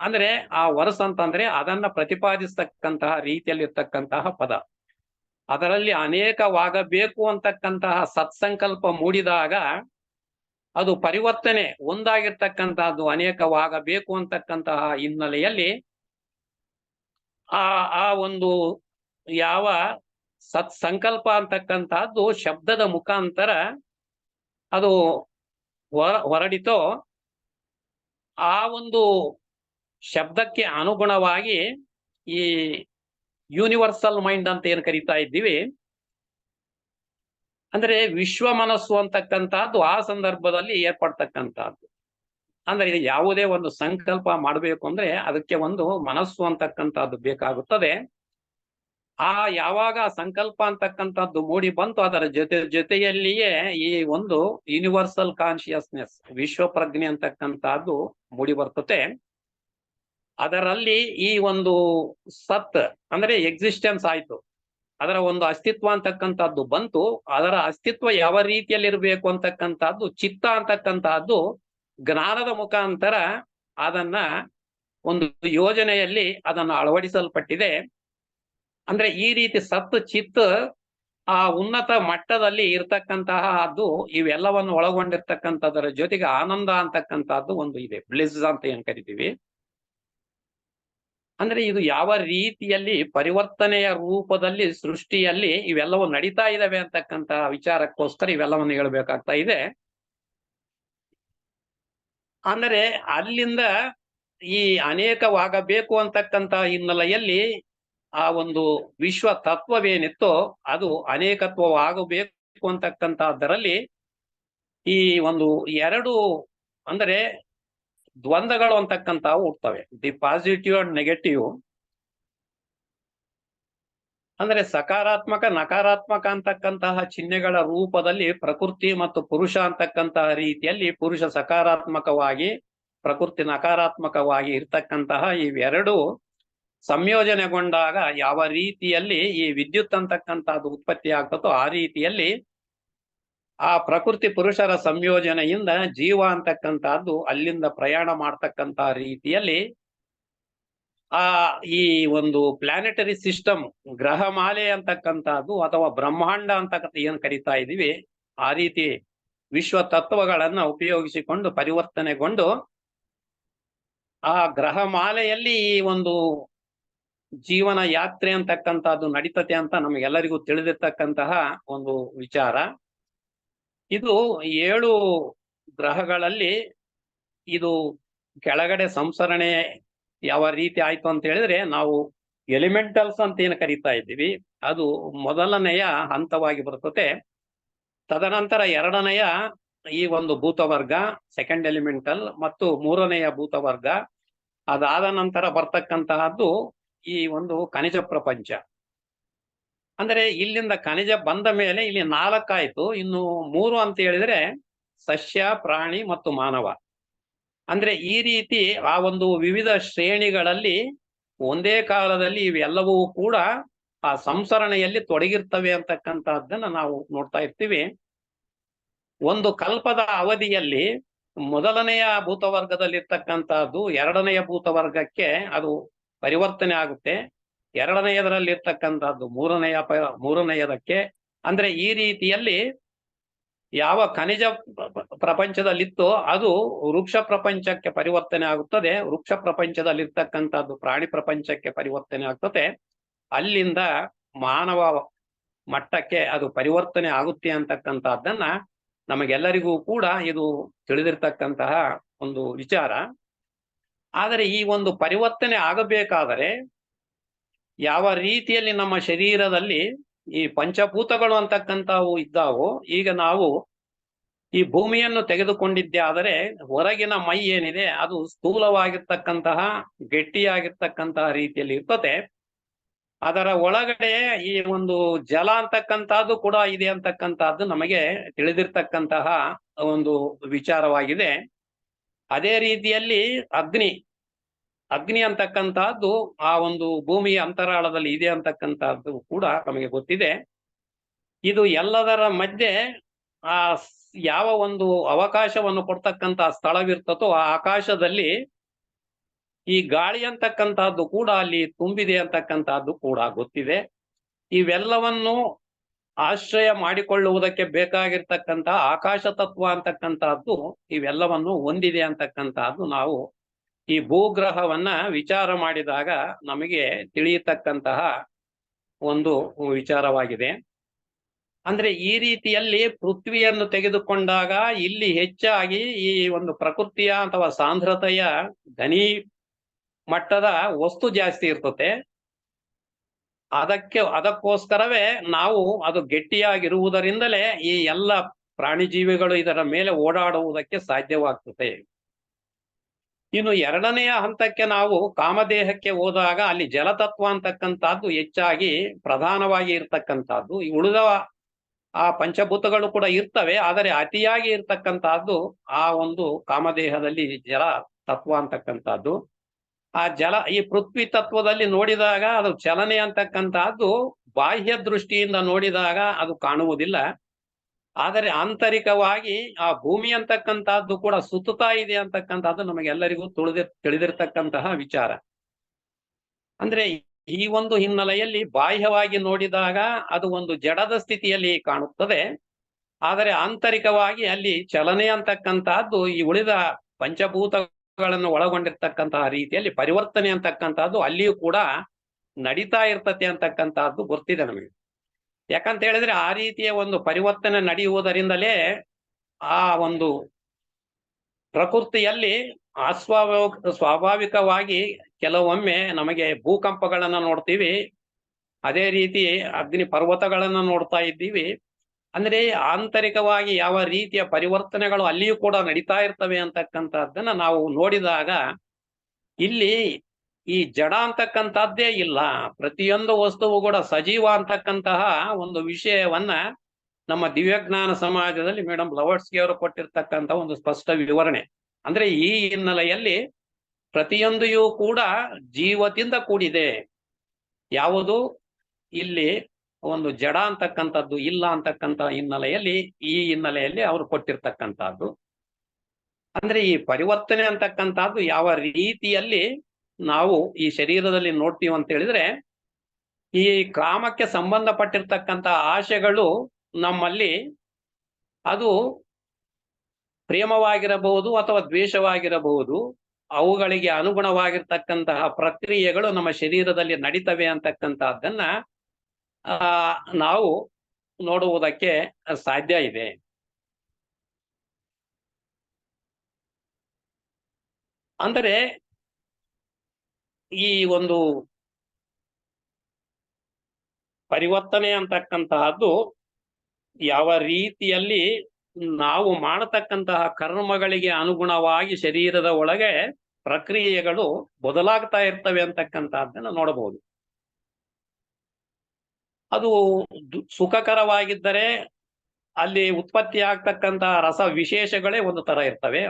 ಅಂದ್ರೆ ಆ ವರ್ಸ್ ಅಂತಂದ್ರೆ ಅದನ್ನ ಪ್ರತಿಪಾದಿಸ್ತಕ್ಕಂತಹ ರೀತಿಯಲ್ಲಿ ಇರ್ತಕ್ಕಂತಹ ಪದ. ಅದರಲ್ಲಿ ಅನೇಕವಾಗಬೇಕು ಅಂತಕ್ಕಂತಹ ಸತ್ಸಂಕಲ್ಪ ಮೂಡಿದಾಗ ಅದು ಪರಿವರ್ತನೆ ಒಂದಾಗಿರ್ತಕ್ಕಂತಹದ್ದು ಅನೇಕವಾಗಬೇಕು ಅಂತಕ್ಕಂತಹ ಹಿನ್ನೆಲೆಯಲ್ಲಿ ಆ ಒಂದು ಯಾವ ಸತ್ಸಂಕಲ್ಪ ಅಂತಕ್ಕಂತಹದ್ದು ಶಬ್ದದ ಮುಖಾಂತರ ಅದು ಹೊರಡಿತೋ ಆ ಒಂದು ಶಬ್ದಕ್ಕೆ ಅನುಗುಣವಾಗಿ ಈ ಯೂನಿವರ್ಸಲ್ ಮೈಂಡ್ ಅಂತ ಏನ್ ಕರಿತಾ ಇದ್ದೀವಿ, ಅಂದ್ರೆ ವಿಶ್ವ ಮನಸ್ಸು ಅಂತಕ್ಕಂಥದ್ದು ಆ ಸಂದರ್ಭದಲ್ಲಿ ಏರ್ಪಡ್ತಕ್ಕಂಥದ್ದು. ಅಂದ್ರೆ ಇದು ಯಾವುದೇ ಒಂದು ಸಂಕಲ್ಪ ಮಾಡಬೇಕು ಅಂದ್ರೆ ಅದಕ್ಕೆ ಒಂದು ಮನಸ್ಸು ಅಂತಕ್ಕಂಥದ್ದು ಬೇಕಾಗುತ್ತದೆ. ಆ ಯಾವಾಗ ಸಂಕಲ್ಪ ಅಂತಕ್ಕಂಥದ್ದು ಮೂಡಿ ಬಂತು ಅದರ ಜೊತೆಯಲ್ಲಿಯೇ ಈ ಒಂದು ಯೂನಿವರ್ಸಲ್ ಕಾನ್ಶಿಯಸ್ನೆಸ್ ವಿಶ್ವ ಪ್ರಜ್ಞೆ ಅಂತಕ್ಕಂಥದ್ದು ಮೂಡಿ ಬರ್ತದೆ. ಅದರಲ್ಲಿ ಈ ಒಂದು ಸತ್ ಅಂದ್ರೆ ಎಕ್ಸಿಸ್ಟೆನ್ಸ್ ಆಯ್ತು, ಅದರ ಒಂದು ಅಸ್ತಿತ್ವ ಅಂತಕ್ಕಂಥದ್ದು ಬಂತು. ಅದರ ಅಸ್ತಿತ್ವ ಯಾವ ರೀತಿಯಲ್ಲಿ ಇರಬೇಕು ಅಂತಕ್ಕಂಥದ್ದು ಚಿತ್ತ ಅಂತಕ್ಕಂಥದ್ದು ಜ್ಞಾನದ ಮುಖಾಂತರ ಅದನ್ನ ಒಂದು ಯೋಜನೆಯಲ್ಲಿ ಅದನ್ನು ಅಳವಡಿಸಲ್ಪಟ್ಟಿದೆ. ಅಂದ್ರೆ ಈ ರೀತಿ ಸತ್ ಚಿತ್ ಆ ಉನ್ನತ ಮಟ್ಟದಲ್ಲಿ ಇರ್ತಕ್ಕಂತಹ ಅದು ಇವೆಲ್ಲವನ್ನು ಒಳಗೊಂಡಿರ್ತಕ್ಕಂಥದ್ರ ಜೊತೆಗೆ ಆನಂದ ಅಂತಕ್ಕಂಥದ್ದು ಒಂದು ಇದೆ, ಬ್ಲಿಸ್ ಅಂತ ಏನ್ ಕರಿತೀವಿ. ಅಂದ್ರೆ ಇದು ಯಾವ ರೀತಿಯಲ್ಲಿ ಪರಿವರ್ತನೆಯ ರೂಪದಲ್ಲಿ ಸೃಷ್ಟಿಯಲ್ಲಿ ಇವೆಲ್ಲವೂ ನಡೀತಾ ಇದಾವೆ ಅಂತಕ್ಕಂತ ವಿಚಾರಕ್ಕೋಸ್ಕರ ಇವೆಲ್ಲವನ್ನು ಹೇಳ್ಬೇಕಾಗ್ತಾ ಇದೆ. ಅಂದರೆ ಅಲ್ಲಿಂದ ಈ ಅನೇಕವಾಗಬೇಕು ಅಂತಕ್ಕಂತ ಹಿನ್ನೆಲೆಯಲ್ಲಿ ಆ ಒಂದು ವಿಶ್ವ ತತ್ವವೇನಿತ್ತೋ ಅದು ಅನೇಕತ್ವವಾಗಬೇಕು ಅಂತಕ್ಕಂಥದ್ದರಲ್ಲಿ ಈ ಒಂದು ಎರಡು ಅಂದರೆ ದ್ವಂದ್ವಗಳು ಅಂತಕ್ಕಂಥವು ಹುಡ್ತವೆ. ದಿ ಪಾಸಿಟಿವ್ ಅಂಡ್ ನೆಗೆಟಿವ್ ಅಂದ್ರೆ ಸಕಾರಾತ್ಮಕ ನಕಾರಾತ್ಮಕ ಅಂತಕ್ಕಂತಹ ಚಿಹ್ನೆಗಳ ರೂಪದಲ್ಲಿ ಪ್ರಕೃತಿ ಮತ್ತು ಪುರುಷ ಅಂತಕ್ಕಂತಹ ರೀತಿಯಲ್ಲಿ ಪುರುಷ ಸಕಾರಾತ್ಮಕವಾಗಿ ಪ್ರಕೃತಿ ನಕಾರಾತ್ಮಕವಾಗಿ ಇರ್ತಕ್ಕಂತಹ ಇವೆರಡು ಸಂಯೋಜನೆಗೊಂಡಾಗ ಯಾವ ರೀತಿಯಲ್ಲಿ ಈ ವಿದ್ಯುತ್ ಅಂತಕ್ಕಂಥದ್ದು ಉತ್ಪತ್ತಿ ಆಗ್ತದೋ ಆ ರೀತಿಯಲ್ಲಿ ಆ ಪ್ರಕೃತಿ ಪುರುಷರ ಸಂಯೋಜನೆಯಿಂದ ಜೀವ ಅಂತಕ್ಕಂಥದ್ದು ಅಲ್ಲಿಂದ ಪ್ರಯಾಣ ಮಾಡ್ತಕ್ಕಂತಹ ರೀತಿಯಲ್ಲಿ ಆ ಈ ಒಂದು ಪ್ಲಾನೆಟರಿ ಸಿಸ್ಟಮ್ ಗ್ರಹಮಾಲೆ ಅಂತಕ್ಕಂಥದ್ದು ಅಥವಾ ಬ್ರಹ್ಮಾಂಡ ಅಂತ ಏನ್ ಕರಿತಾ ಇದೀವಿ ಆ ರೀತಿ ವಿಶ್ವ ತತ್ವಗಳನ್ನ ಉಪಯೋಗಿಸಿಕೊಂಡು ಪರಿವರ್ತನೆಗೊಂಡು ಆ ಗ್ರಹಮಾಲೆಯಲ್ಲಿ ಈ ಒಂದು ಜೀವನ ಯಾತ್ರೆ ಅಂತಕ್ಕಂಥದ್ದು ನಡೀತತೆ ಅಂತ ನಮಗೆಲ್ಲರಿಗೂ ತಿಳಿದಿರ್ತಕ್ಕಂತಹ ಒಂದು ವಿಚಾರ. ಇದು 7 ಗ್ರಹಗಳಲ್ಲಿ ಇದು ಕೆಳಗಡೆ ಸಂಸರಣೆ ಯಾವ ರೀತಿ ಆಯ್ತು ಅಂತ ಹೇಳಿದ್ರೆ ನಾವು ಎಲಿಮೆಂಟಲ್ಸ್ ಅಂತ ಏನು ಕರಿತಾ ಇದ್ದೀವಿ ಅದು ಮೊದಲನೆಯ ಹಂತವಾಗಿ ಬರ್ತದೆ. ತದನಂತರ ಎರಡನೆಯ ಈ ಒಂದು ಭೂತವರ್ಗ ಸೆಕೆಂಡ್ ಎಲಿಮೆಂಟಲ್ ಮತ್ತು ಮೂರನೆಯ ಭೂತವರ್ಗ, ಅದಾದ ನಂತರ ಬರ್ತಕ್ಕಂತಹದ್ದು ಈ ಒಂದು ಖನಿಜ ಪ್ರಪಂಚ. ಅಂದ್ರೆ ಇಲ್ಲಿಂದ ಖನಿಜ ಬಂದ ಮೇಲೆ ಇಲ್ಲಿ 4 ಆಯ್ತು, ಇನ್ನು 3 ಅಂತ ಹೇಳಿದ್ರೆ ಸಸ್ಯ ಪ್ರಾಣಿ ಮತ್ತು ಮಾನವ. ಅಂದ್ರೆ ಈ ರೀತಿ ಆ ಒಂದು ವಿವಿಧ ಶ್ರೇಣಿಗಳಲ್ಲಿ ಒಂದೇ ಕಾಲದಲ್ಲಿ ಇವೆಲ್ಲವೂ ಕೂಡ ಆ ಸಂಸರಣೆಯಲ್ಲಿ ತೊಡಗಿರ್ತವೆ ಅಂತಕ್ಕಂಥದ್ದನ್ನ ನಾವು ನೋಡ್ತಾ ಇರ್ತೀವಿ. ಒಂದು ಕಲ್ಪದ ಅವಧಿಯಲ್ಲಿ ಮೊದಲನೆಯ ಭೂತವರ್ಗದಲ್ಲಿರ್ತಕ್ಕಂಥದ್ದು ಎರಡನೆಯ ಭೂತವರ್ಗಕ್ಕೆ ಅದು ಪರಿವರ್ತನೆ ಆಗುತ್ತೆ, ಎರಡನೆಯದರಲ್ಲಿರ್ತಕ್ಕಂಥದ್ದು ಮೂರನೆಯದಕ್ಕೆ. ಅಂದ್ರೆ ಈ ರೀತಿಯಲ್ಲಿ ಯಾವ ಖನಿಜ ಪ್ರಪಂಚದಲ್ಲಿತ್ತೋ ಅದು ವೃಕ್ಷ ಪ್ರಪಂಚಕ್ಕೆ ಪರಿವರ್ತನೆ ಆಗುತ್ತದೆ, ವೃಕ್ಷ ಪ್ರಪಂಚದಲ್ಲಿರ್ತಕ್ಕಂಥದ್ದು ಪ್ರಾಣಿ ಪ್ರಪಂಚಕ್ಕೆ ಪರಿವರ್ತನೆ ಆಗ್ತದೆ, ಅಲ್ಲಿಂದ ಮಾನವ ಮಟ್ಟಕ್ಕೆ ಅದು ಪರಿವರ್ತನೆ ಆಗುತ್ತೆ ಅಂತಕ್ಕಂಥದ್ದನ್ನ ನಮಗೆಲ್ಲರಿಗೂ ಕೂಡ ಇದು ತಿಳಿದಿರ್ತಕ್ಕಂತಹ ಒಂದು ವಿಚಾರ. ಆದರೆ ಈ ಒಂದು ಪರಿವರ್ತನೆ ಆಗಬೇಕಾದರೆ ಯಾವ ರೀತಿಯಲ್ಲಿ ನಮ್ಮ ಶರೀರದಲ್ಲಿ ಈ ಪಂಚಭೂತಗಳು ಅಂತಕ್ಕಂಥವು ಇದ್ದಾವೋ, ಈಗ ನಾವು ಈ ಭೂಮಿಯನ್ನು ತೆಗೆದುಕೊಂಡಿದ್ದೇ ಆದರೆ ಹೊರಗಿನ ಮೈ ಏನಿದೆ ಅದು ಸ್ಥೂಲವಾಗಿರ್ತಕ್ಕಂತಹ ಗಟ್ಟಿಯಾಗಿರ್ತಕ್ಕಂತಹ ರೀತಿಯಲ್ಲಿ ಇರ್ತದೆ. ಅದರ ಒಳಗಡೆ ಈ ಒಂದು ಜಲ ಅಂತಕ್ಕಂಥದ್ದು ಕೂಡ ಇದೆ ಅಂತಕ್ಕಂಥದ್ದು ನಮಗೆ ತಿಳಿದಿರ್ತಕ್ಕಂತಹ ಒಂದು ವಿಚಾರವಾಗಿದೆ. ಅದೇ ರೀತಿಯಲ್ಲಿ ಅಗ್ನಿ ಅಂತಕ್ಕಂಥದ್ದು ಆ ಒಂದು ಭೂಮಿಯ ಅಂತರಾಳದಲ್ಲಿ ಇದೆ ಅಂತಕ್ಕಂಥದ್ದು ಕೂಡ ನಮಗೆ ಗೊತ್ತಿದೆ. ಇದು ಎಲ್ಲದರ ಮಧ್ಯೆ ಆ ಯಾವ ಒಂದು ಅವಕಾಶವನ್ನು ಕೊಡ್ತಕ್ಕಂತಹ ಸ್ಥಳವಿರ್ತತೋ ಆ ಆಕಾಶದಲ್ಲಿ ಈ ಗಾಳಿ ಅಂತಕ್ಕಂಥದ್ದು ಕೂಡ ಅಲ್ಲಿ ತುಂಬಿದೆ ಅಂತಕ್ಕಂಥದ್ದು ಕೂಡ ಗೊತ್ತಿದೆ. ಇವೆಲ್ಲವನ್ನು ಆಶ್ರಯ ಮಾಡಿಕೊಳ್ಳುವುದಕ್ಕೆ ಬೇಕಾಗಿರ್ತಕ್ಕಂತಹ ಆಕಾಶ ತತ್ವ ಅಂತಕ್ಕಂಥದ್ದು ಇವೆಲ್ಲವನ್ನು ಹೊಂದಿದೆ ಅಂತಕ್ಕಂಥದ್ದು ನಾವು ಈ ಭೂಗ್ರಹವನ್ನ ವಿಚಾರ ಮಾಡಿದಾಗ ನಮಗೆ ತಿಳಿಯತಕ್ಕಂತಹ ಒಂದು ವಿಚಾರವಾಗಿದೆ. ಅಂದ್ರೆ ಈ ರೀತಿಯಲ್ಲಿ ಪೃಥ್ವಿಯನ್ನು ತೆಗೆದುಕೊಂಡಾಗ ಇಲ್ಲಿ ಹೆಚ್ಚಾಗಿ ಈ ಒಂದು ಪ್ರಕೃತಿಯ ಅಥವಾ ಸಾಂದ್ರತೆಯ ಘನಿ ಮಟ್ಟದ ವಸ್ತು ಜಾಸ್ತಿ ಇರ್ತತೆ. ಅದಕ್ಕೋಸ್ಕರವೇ ನಾವು ಅದು ಗಟ್ಟಿಯಾಗಿರುವುದರಿಂದಲೇ ಈ ಎಲ್ಲ ಪ್ರಾಣಿ ಜೀವಿಗಳು ಇದರ ಮೇಲೆ ಓಡಾಡುವುದಕ್ಕೆ ಸಾಧ್ಯವಾಗ್ತದೆ. ಇನ್ನು ಎರಡನೆಯ ಹಂತಕ್ಕೆ ನಾವು ಕಾಮದೇಹಕ್ಕೆ ಹೋದಾಗ ಅಲ್ಲಿ ಜಲತತ್ವ ಅಂತಕ್ಕಂಥದ್ದು ಹೆಚ್ಚಾಗಿ ಪ್ರಧಾನವಾಗಿ ಇರ್ತಕ್ಕಂಥದ್ದು. ಈ ಉಳಿದ ಆ ಪಂಚಭೂತಗಳು ಕೂಡ ಇರ್ತವೆ, ಆದರೆ ಅತಿಯಾಗಿ ಇರ್ತಕ್ಕಂಥದ್ದು ಆ ಒಂದು ಕಾಮದೇಹದಲ್ಲಿ ಜಲ ತತ್ವ ಅಂತಕ್ಕಂಥದ್ದು. ಆ ಜಲ ಈ ಪೃಥ್ವಿ ತತ್ವದಲ್ಲಿ ನೋಡಿದಾಗ ಅದು ಚಲನೆ ಅಂತಕ್ಕಂತಹದ್ದು ಬಾಹ್ಯ ದೃಷ್ಟಿಯಿಂದ ನೋಡಿದಾಗ ಅದು ಕಾಣುವುದಿಲ್ಲ. ಆದರೆ ಆಂತರಿಕವಾಗಿ ಆ ಭೂಮಿ ಅಂತಕ್ಕಂತಹದ್ದು ಕೂಡ ಸುತ್ತುತ್ತಾ ಇದೆ ಅಂತಕ್ಕಂಥದ್ದು ನಮಗೆಲ್ಲರಿಗೂ ತಿಳಿದಿರ್ತಕ್ಕಂತಹ ವಿಚಾರ. ಅಂದ್ರೆ ಈ ಒಂದು ಹಿನ್ನೆಲೆಯಲ್ಲಿ ಬಾಹ್ಯವಾಗಿ ನೋಡಿದಾಗ ಅದು ಒಂದು ಜಡದ ಸ್ಥಿತಿಯಲ್ಲಿ ಕಾಣುತ್ತದೆ. ಆದರೆ ಆಂತರಿಕವಾಗಿ ಅಲ್ಲಿ ಚಲನೆ ಅಂತಕ್ಕಂತಹದ್ದು ಈ ಉಳಿದ ಪಂಚಭೂತಗಳನ್ನು ಒಳಗೊಂಡಿರ್ತಕ್ಕಂತಹ ರೀತಿಯಲ್ಲಿ ಪರಿವರ್ತನೆ ಅಂತಕ್ಕಂತಹದ್ದು ಅಲ್ಲಿಯೂ ಕೂಡ ನಡೀತಾ ಇರ್ತತೆ ಅಂತಕ್ಕಂತಹದ್ದು ಗೊತ್ತಿದೆ ನಮಗೆ. ಯಾಕಂತ ಹೇಳಿದ್ರೆ ಆ ರೀತಿಯ ಒಂದು ಪರಿವರ್ತನೆ ನಡೆಯುವುದರಿಂದಲೇ ಆ ಒಂದು ಪ್ರಕೃತಿಯಲ್ಲಿ ಸ್ವಾಭಾವಿಕವಾಗಿ ಕೆಲವೊಮ್ಮೆ ನಮಗೆ ಭೂಕಂಪಗಳನ್ನ ನೋಡ್ತೀವಿ, ಅದೇ ರೀತಿ ಅಗ್ನಿ ಪರ್ವತಗಳನ್ನ ನೋಡ್ತಾ ಇದ್ದೀವಿ. ಅಂದ್ರೆ ಆಂತರಿಕವಾಗಿ ಯಾವ ರೀತಿಯ ಪರಿವರ್ತನೆಗಳು ಅಲ್ಲಿಯೂ ಕೂಡ ನಡೀತಾ ಇರ್ತವೆ ಅಂತಕ್ಕಂಥದ್ದನ್ನ ನಾವು ನೋಡಿದಾಗ ಇಲ್ಲಿ ಈ ಜಡ ಅಂತಕ್ಕಂಥದ್ದೇ ಇಲ್ಲ. ಪ್ರತಿಯೊಂದು ವಸ್ತುವು ಕೂಡ ಸಜೀವ ಅಂತಕ್ಕಂತಹ ಒಂದು ವಿಷಯವನ್ನ ನಮ್ಮ ದಿವ್ಯಜ್ಞಾನ ಸಮಾಜದಲ್ಲಿ ಮೇಡಮ್ ಲವರ್ಸ್ಕಿ ಅವರು ಕೊಟ್ಟಿರ್ತಕ್ಕಂಥ ಒಂದು ಸ್ಪಷ್ಟ ವಿವರಣೆ. ಅಂದ್ರೆ ಈ ಹಿನ್ನೆಲೆಯಲ್ಲಿ ಪ್ರತಿಯೊಂದೂ ಕೂಡ ಜೀವದಿಂದ ಕೂಡಿದೆ. ಯಾವುದು ಇಲ್ಲಿ ಒಂದು ಜಡ ಅಂತಕ್ಕಂಥದ್ದು ಇಲ್ಲ ಅಂತಕ್ಕಂಥ ಹಿನ್ನೆಲೆಯಲ್ಲಿ ಈ ಹಿನ್ನೆಲೆಯಲ್ಲಿ ಅವರು ಕೊಟ್ಟಿರ್ತಕ್ಕಂಥದ್ದು. ಅಂದ್ರೆ ಈ ಪರಿವರ್ತನೆ ಅಂತಕ್ಕಂಥದ್ದು ಯಾವ ರೀತಿಯಲ್ಲಿ ನಾವು ಈ ಶರೀರದಲ್ಲಿ ನೋಡ್ತೀವಿ ಅಂತ ಹೇಳಿದ್ರೆ, ಈ ಕಾಮಕ್ಕೆ ಸಂಬಂಧಪಟ್ಟಿರ್ತಕ್ಕಂಥ ಆಶೆಗಳು ನಮ್ಮಲ್ಲಿ ಅದು ಪ್ರೇಮವಾಗಿರಬಹುದು ಅಥವಾ ದ್ವೇಷವಾಗಿರಬಹುದು, ಅವುಗಳಿಗೆ ಅನುಗುಣವಾಗಿರ್ತಕ್ಕಂತಹ ಪ್ರಕ್ರಿಯೆಗಳು ನಮ್ಮ ಶರೀರದಲ್ಲಿ ನಡೀತವೆ ಅಂತಕ್ಕಂಥದ್ದನ್ನ ನಾವು ನೋಡುವುದಕ್ಕೆ ಸಾಧ್ಯ ಇದೆ. ಅಂದರೆ ಈ ಒಂದು ಪರಿವರ್ತನೆ ಅಂತಕ್ಕಂತಹದ್ದು ಯಾವ ರೀತಿಯಲ್ಲಿ ನಾವು ಮಾಡತಕ್ಕಂತಹ ಕರ್ಮಗಳಿಗೆ ಅನುಗುಣವಾಗಿ ಶರೀರದ ಒಳಗೆ ಪ್ರಕ್ರಿಯೆಗಳು ಬದಲಾಗ್ತಾ ಇರ್ತವೆ ಅಂತಕ್ಕಂತಹದ್ದನ್ನ ನೋಡಬಹುದು. ಅದು ಸುಖಕರವಾಗಿದ್ದರೆ ಅಲ್ಲಿ ಉತ್ಪತ್ತಿ ಆಗ್ತಕ್ಕಂತಹ ರಸ ವಿಶೇಷಗಳೇ ಒಂದು ತರ ಇರ್ತವೆ.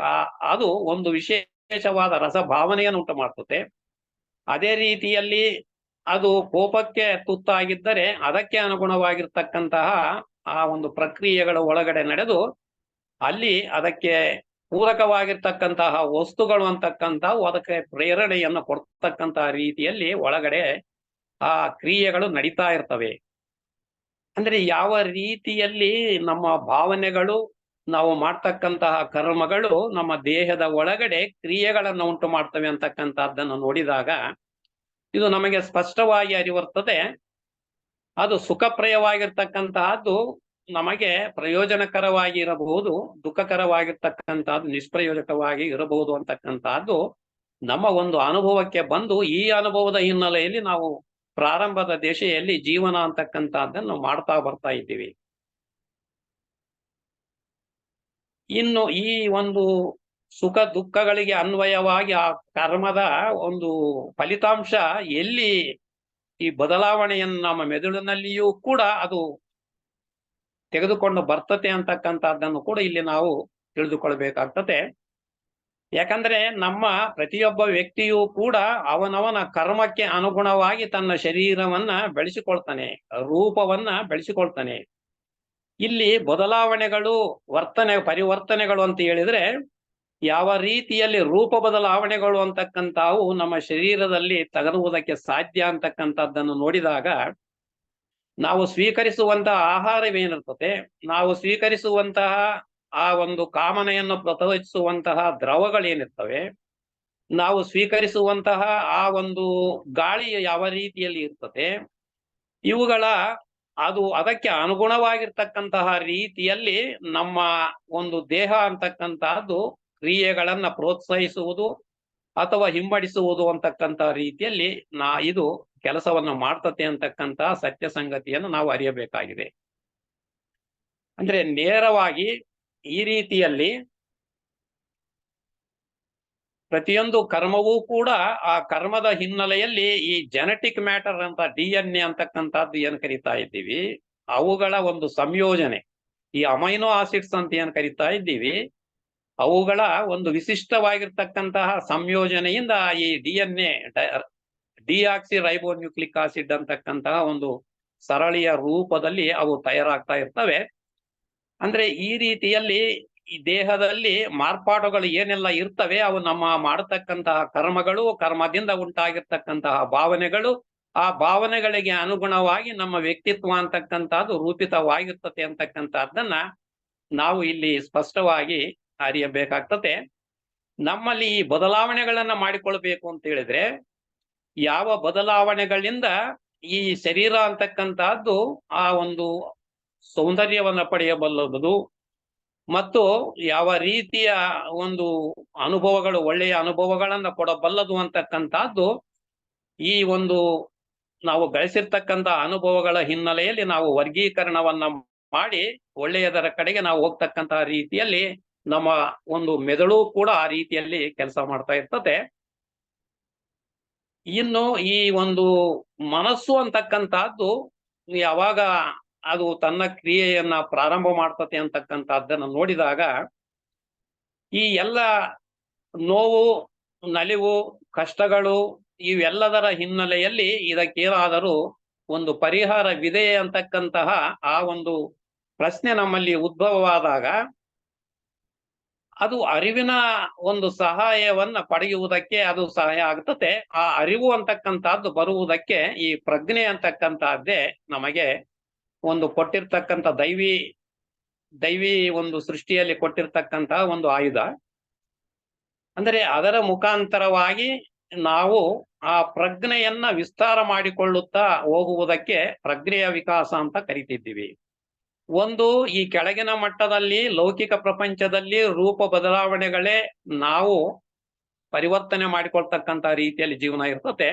ಅದು ಒಂದು ವಿಶೇಷವಾದ ರಸ ಭಾವನೆಯನ್ನು ಉಂಟು ಮಾಡ್ತದೆ. ಅದೇ ರೀತಿಯಲ್ಲಿ ಅದು ಕೋಪಕ್ಕೆ ತುತ್ತಾಗಿದ್ದರೆ ಅದಕ್ಕೆ ಅನುಗುಣವಾಗಿರ್ತಕ್ಕಂತಹ ಆ ಒಂದು ಪ್ರಕ್ರಿಯೆಗಳ ಒಳಗಡೆ ನಡೆದು ಅಲ್ಲಿ ಅದಕ್ಕೆ ಪೂರಕವಾಗಿರ್ತಕ್ಕಂತಹ ವಸ್ತುಗಳು ಅಂತಕ್ಕಂಥವು ಅದಕ್ಕೆ ಪ್ರೇರಣೆಯನ್ನು ಕೊಡ್ತಕ್ಕಂತಹ ರೀತಿಯಲ್ಲಿ ಒಳಗಡೆ ಆ ಕ್ರಿಯೆಗಳು ನಡೀತಾ ಇರ್ತವೆ. ಅಂದ್ರೆ ಯಾವ ರೀತಿಯಲ್ಲಿ ನಮ್ಮ ಭಾವನೆಗಳು, ನಾವು ಮಾಡ್ತಕ್ಕಂತಹ ಕರ್ಮಗಳು ನಮ್ಮ ದೇಹದ ಒಳಗಡೆ ಕ್ರಿಯೆಗಳನ್ನು ಉಂಟು ಮಾಡ್ತವೆ ಅಂತಕ್ಕಂಥದ್ದನ್ನು ನೋಡಿದಾಗ ಇದು ನಮಗೆ ಸ್ಪಷ್ಟವಾಗಿ ಅರಿವರ್ತದೆ. ಅದು ಸುಖಪ್ರಿಯವಾಗಿರ್ತಕ್ಕಂತಹದ್ದು ನಮಗೆ ಪ್ರಯೋಜನಕರವಾಗಿ ಇರಬಹುದು, ದುಃಖಕರವಾಗಿರ್ತಕ್ಕಂಥದ್ದು ನಿಷ್ಪ್ರಯೋಜಕವಾಗಿ ಇರಬಹುದು ಅಂತಕ್ಕಂಥದ್ದು ನಮ್ಮ ಒಂದು ಅನುಭವಕ್ಕೆ ಬಂದು ಈ ಅನುಭವದ ಹಿನ್ನೆಲೆಯಲ್ಲಿ ನಾವು ಪ್ರಾರಂಭದ ದಶೆಯಲ್ಲಿ ಜೀವನ ಅಂತಕ್ಕಂಥದ್ದನ್ನು ಮಾಡ್ತಾ ಬರ್ತಾ ಇದ್ದೀವಿ. ಇನ್ನು ಈ ಒಂದು ಸುಖ ದುಃಖಗಳಿಗೆ ಅನ್ವಯವಾಗಿ ಆ ಕರ್ಮದ ಒಂದು ಫಲಿತಾಂಶ ಎಲ್ಲಿ ಈ ಬದಲಾವಣೆಯನ್ನು ನಮ್ಮ ಮೆದುಳಿನಲ್ಲಿಯೂ ಕೂಡ ಅದು ತೆಗೆದುಕೊಂಡು ಬರ್ತತೆ ಅಂತಕ್ಕಂಥದ್ದನ್ನು ಕೂಡ ಇಲ್ಲಿ ನಾವು ತಿಳಿದುಕೊಳ್ಬೇಕಾಗ್ತದೆ. ಯಾಕಂದ್ರೆ ನಮ್ಮ ಪ್ರತಿಯೊಬ್ಬ ವ್ಯಕ್ತಿಯೂ ಕೂಡ ಅವನವನ ಕರ್ಮಕ್ಕೆ ಅನುಗುಣವಾಗಿ ತನ್ನ ಶರೀರವನ್ನ ಬೆಳೆಸಿಕೊಳ್ತಾನೆ, ರೂಪವನ್ನ ಬೆಳೆಸಿಕೊಳ್ತಾನೆ. ಇಲ್ಲಿ ಬದಲಾವಣೆಗಳು ಪರಿವರ್ತನೆಗಳು ಅಂತ ಹೇಳಿದ್ರೆ ಯಾವ ರೀತಿಯಲ್ಲಿ ರೂಪ ಬದಲಾವಣೆಗಳು ಅಂತಕ್ಕಂಥವು ನಮ್ಮ ಶರೀರದಲ್ಲಿ ತಗಲುವುದಕ್ಕೆ ಸಾಧ್ಯ ಅಂತಕ್ಕಂಥದ್ದನ್ನು ನೋಡಿದಾಗ ನಾವು ಸ್ವೀಕರಿಸುವಂತಹ ಆಹಾರವೇನಿರ್ತದೆ, ನಾವು ಸ್ವೀಕರಿಸುವಂತಹ ಆ ಒಂದು ಕಾಮನೆಯನ್ನು ಪ್ರಚೋದಿಸುವಂತಹ ದ್ರವಗಳೇನಿರ್ತವೆ, ನಾವು ಸ್ವೀಕರಿಸುವಂತಹ ಆ ಒಂದು ಗಾಳಿ ಯಾವ ರೀತಿಯಲ್ಲಿ ಇರ್ತದೆ, ಇವುಗಳ ಅದಕ್ಕೆ ಅನುಗುಣವಾಗಿರ್ತಕ್ಕಂತಹ ರೀತಿಯಲ್ಲಿ ನಮ್ಮ ಒಂದು ದೇಹ ಅಂತಕ್ಕಂತಹದ್ದು ಕ್ರಿಯೆಗಳನ್ನ ಪ್ರೋತ್ಸಾಹಿಸುವುದು ಅಥವಾ ಹಿಂಬಡಿಸುವುದು ಅಂತಕ್ಕಂಥ ರೀತಿಯಲ್ಲಿ ಇದು ಕೆಲಸವನ್ನು ಮಾಡ್ತತೆ ಅಂತಕ್ಕಂತಹ ಸತ್ಯ ಸಂಗತಿಯನ್ನು ನಾವು ಅರಿಯಬೇಕಾಗಿದೆ. ಅಂದ್ರೆ ನೇರವಾಗಿ ಈ ರೀತಿಯಲ್ಲಿ ಪ್ರತಿಯೊಂದು ಕರ್ಮವೂ ಕೂಡ ಆ ಕರ್ಮದ ಹಿನ್ನೆಲೆಯಲ್ಲಿ ಈ ಜೆನೆಟಿಕ್ ಮ್ಯಾಟರ್ ಅಂತ DNA ಅಂತಕ್ಕಂಥದ್ದು ಏನ್ ಕರಿತಾ ಇದ್ದೀವಿ, ಅವುಗಳ ಒಂದು ಸಂಯೋಜನೆ, ಈ ಅಮೈನೋ ಆಸಿಡ್ಸ್ ಅಂತ ಏನ್ ಕರಿತಾ ಇದ್ದೀವಿ, ಅವುಗಳ ಒಂದು ವಿಶಿಷ್ಟವಾಗಿರ್ತಕ್ಕಂತಹ ಸಂಯೋಜನೆಯಿಂದ ಈ DNA ಡಿಆಕ್ಸಿ ರೈಬೋನ್ಯೂಕ್ಲಿಕ್ ಆಸಿಡ್ ಅಂತಕ್ಕಂತಹ ಒಂದು ಸರಳಿಯ ರೂಪದಲ್ಲಿ ಅವು ತಯಾರಾಗ್ತಾ ಇರ್ತವೆ. ಅಂದ್ರೆ ಈ ರೀತಿಯಲ್ಲಿ ಈ ದೇಹದಲ್ಲಿ ಮಾರ್ಪಾಡುಗಳು ಏನೆಲ್ಲ ಇರ್ತವೆ ಅವು ನಮ್ಮ ಮಾಡತಕ್ಕಂತಹ ಕರ್ಮಗಳು, ಕರ್ಮದಿಂದ ಉಂಟಾಗಿರ್ತಕ್ಕಂತಹ ಭಾವನೆಗಳು, ಆ ಭಾವನೆಗಳಿಗೆ ಅನುಗುಣವಾಗಿ ನಮ್ಮ ವ್ಯಕ್ತಿತ್ವ ಅಂತಕ್ಕಂಥದ್ದು ರೂಪಿತವಾಗಿರ್ತದೆ ಅಂತಕ್ಕಂಥದ್ದನ್ನ ನಾವು ಇಲ್ಲಿ ಸ್ಪಷ್ಟವಾಗಿ ಅರಿಯಬೇಕಾಗ್ತದೆ. ನಮ್ಮಲ್ಲಿ ಈ ಬದಲಾವಣೆಗಳನ್ನ ಮಾಡಿಕೊಳ್ಬೇಕು ಅಂತ ಹೇಳಿದ್ರೆ ಯಾವ ಬದಲಾವಣೆಗಳಿಂದ ಈ ಶರೀರ ಅಂತಕ್ಕಂತಹದ್ದು ಆ ಒಂದು ಸೌಂದರ್ಯವನ್ನ ಪಡೆಯಬಲ್ಲದು ಮತ್ತು ಯಾವ ರೀತಿಯ ಒಂದು ಅನುಭವಗಳು, ಒಳ್ಳೆಯ ಅನುಭವಗಳನ್ನ ಕೊಡಬಲ್ಲದು ಅಂತಕ್ಕಂಥದ್ದು ಈ ಒಂದು ನಾವು ಗಳಿಸಿರ್ತಕ್ಕಂಥ ಅನುಭವಗಳ ಹಿನ್ನೆಲೆಯಲ್ಲಿ ನಾವು ವರ್ಗೀಕರಣವನ್ನ ಮಾಡಿ ಒಳ್ಳೆಯದರ ಕಡೆಗೆ ನಾವು ಹೋಗ್ತಕ್ಕಂತಹ ರೀತಿಯಲ್ಲಿ ನಮ್ಮ ಒಂದು ಮೆದುಳು ಕೂಡ ಆ ರೀತಿಯಲ್ಲಿ ಕೆಲಸ ಮಾಡ್ತಾ ಇರ್ತದೆ. ಇನ್ನು ಈ ಒಂದು ಮನಸ್ಸು ಅಂತಕ್ಕಂಥದ್ದು ಯಾವಾಗ ಅದು ತನ್ನ ಕ್ರಿಯೆಯನ್ನ ಪ್ರಾರಂಭ ಮಾಡ್ತತೆ ಅಂತಕ್ಕಂಥದ್ದನ್ನ ನೋಡಿದಾಗ ಈ ಎಲ್ಲ ನೋವು, ನಲಿವು, ಕಷ್ಟಗಳು ಇವೆಲ್ಲದರ ಹಿನ್ನೆಲೆಯಲ್ಲಿ ಇದಕ್ಕೇನಾದರೂ ಒಂದು ಪರಿಹಾರವಿದೆ ಅಂತಕ್ಕಂತಹ ಆ ಒಂದು ಪ್ರಶ್ನೆ ನಮ್ಮಲ್ಲಿ ಉದ್ಭವವಾದಾಗ ಅದು ಅರಿವಿನ ಒಂದು ಸಹಾಯವನ್ನ ಪಡೆಯುವುದಕ್ಕೆ ಅದು ಸಹಾಯ ಆಗ್ತದೆ. ಆ ಅರಿವು ಅಂತಕ್ಕಂಥದ್ದು ಬರುವುದಕ್ಕೆ ಈ ಪ್ರಜ್ಞೆ ಅಂತಕ್ಕಂಥದ್ದೇ ನಮಗೆ ಒಂದು ಕೊಟ್ಟಿರ್ತಕ್ಕಂಥ ದೈವಿ ಒಂದು ಸೃಷ್ಟಿಯಲ್ಲಿ ಕೊಟ್ಟಿರ್ತಕ್ಕಂತಹ ಒಂದು ಆಯುಧ. ಅಂದರೆ ಅದರ ಮುಖಾಂತರವಾಗಿ ನಾವು ಆ ಪ್ರಜ್ಞೆಯನ್ನ ವಿಸ್ತಾರ ಮಾಡಿಕೊಳ್ಳುತ್ತಾ ಹೋಗುವುದಕ್ಕೆ ಪ್ರಜ್ಞೆಯ ವಿಕಾಸ ಅಂತ ಕರಿತಿದ್ದೀವಿ. ಒಂದು ಈ ಕೆಳಗಿನ ಮಟ್ಟದಲ್ಲಿ ಲೌಕಿಕ ಪ್ರಪಂಚದಲ್ಲಿ ರೂಪ ಬದಲಾವಣೆಗಳೇ ನಾವು ಪರಿವರ್ತನೆ ಮಾಡಿಕೊಳ್ತಕ್ಕಂಥ ರೀತಿಯಲ್ಲಿ ಜೀವನ ಇರ್ತತೆ.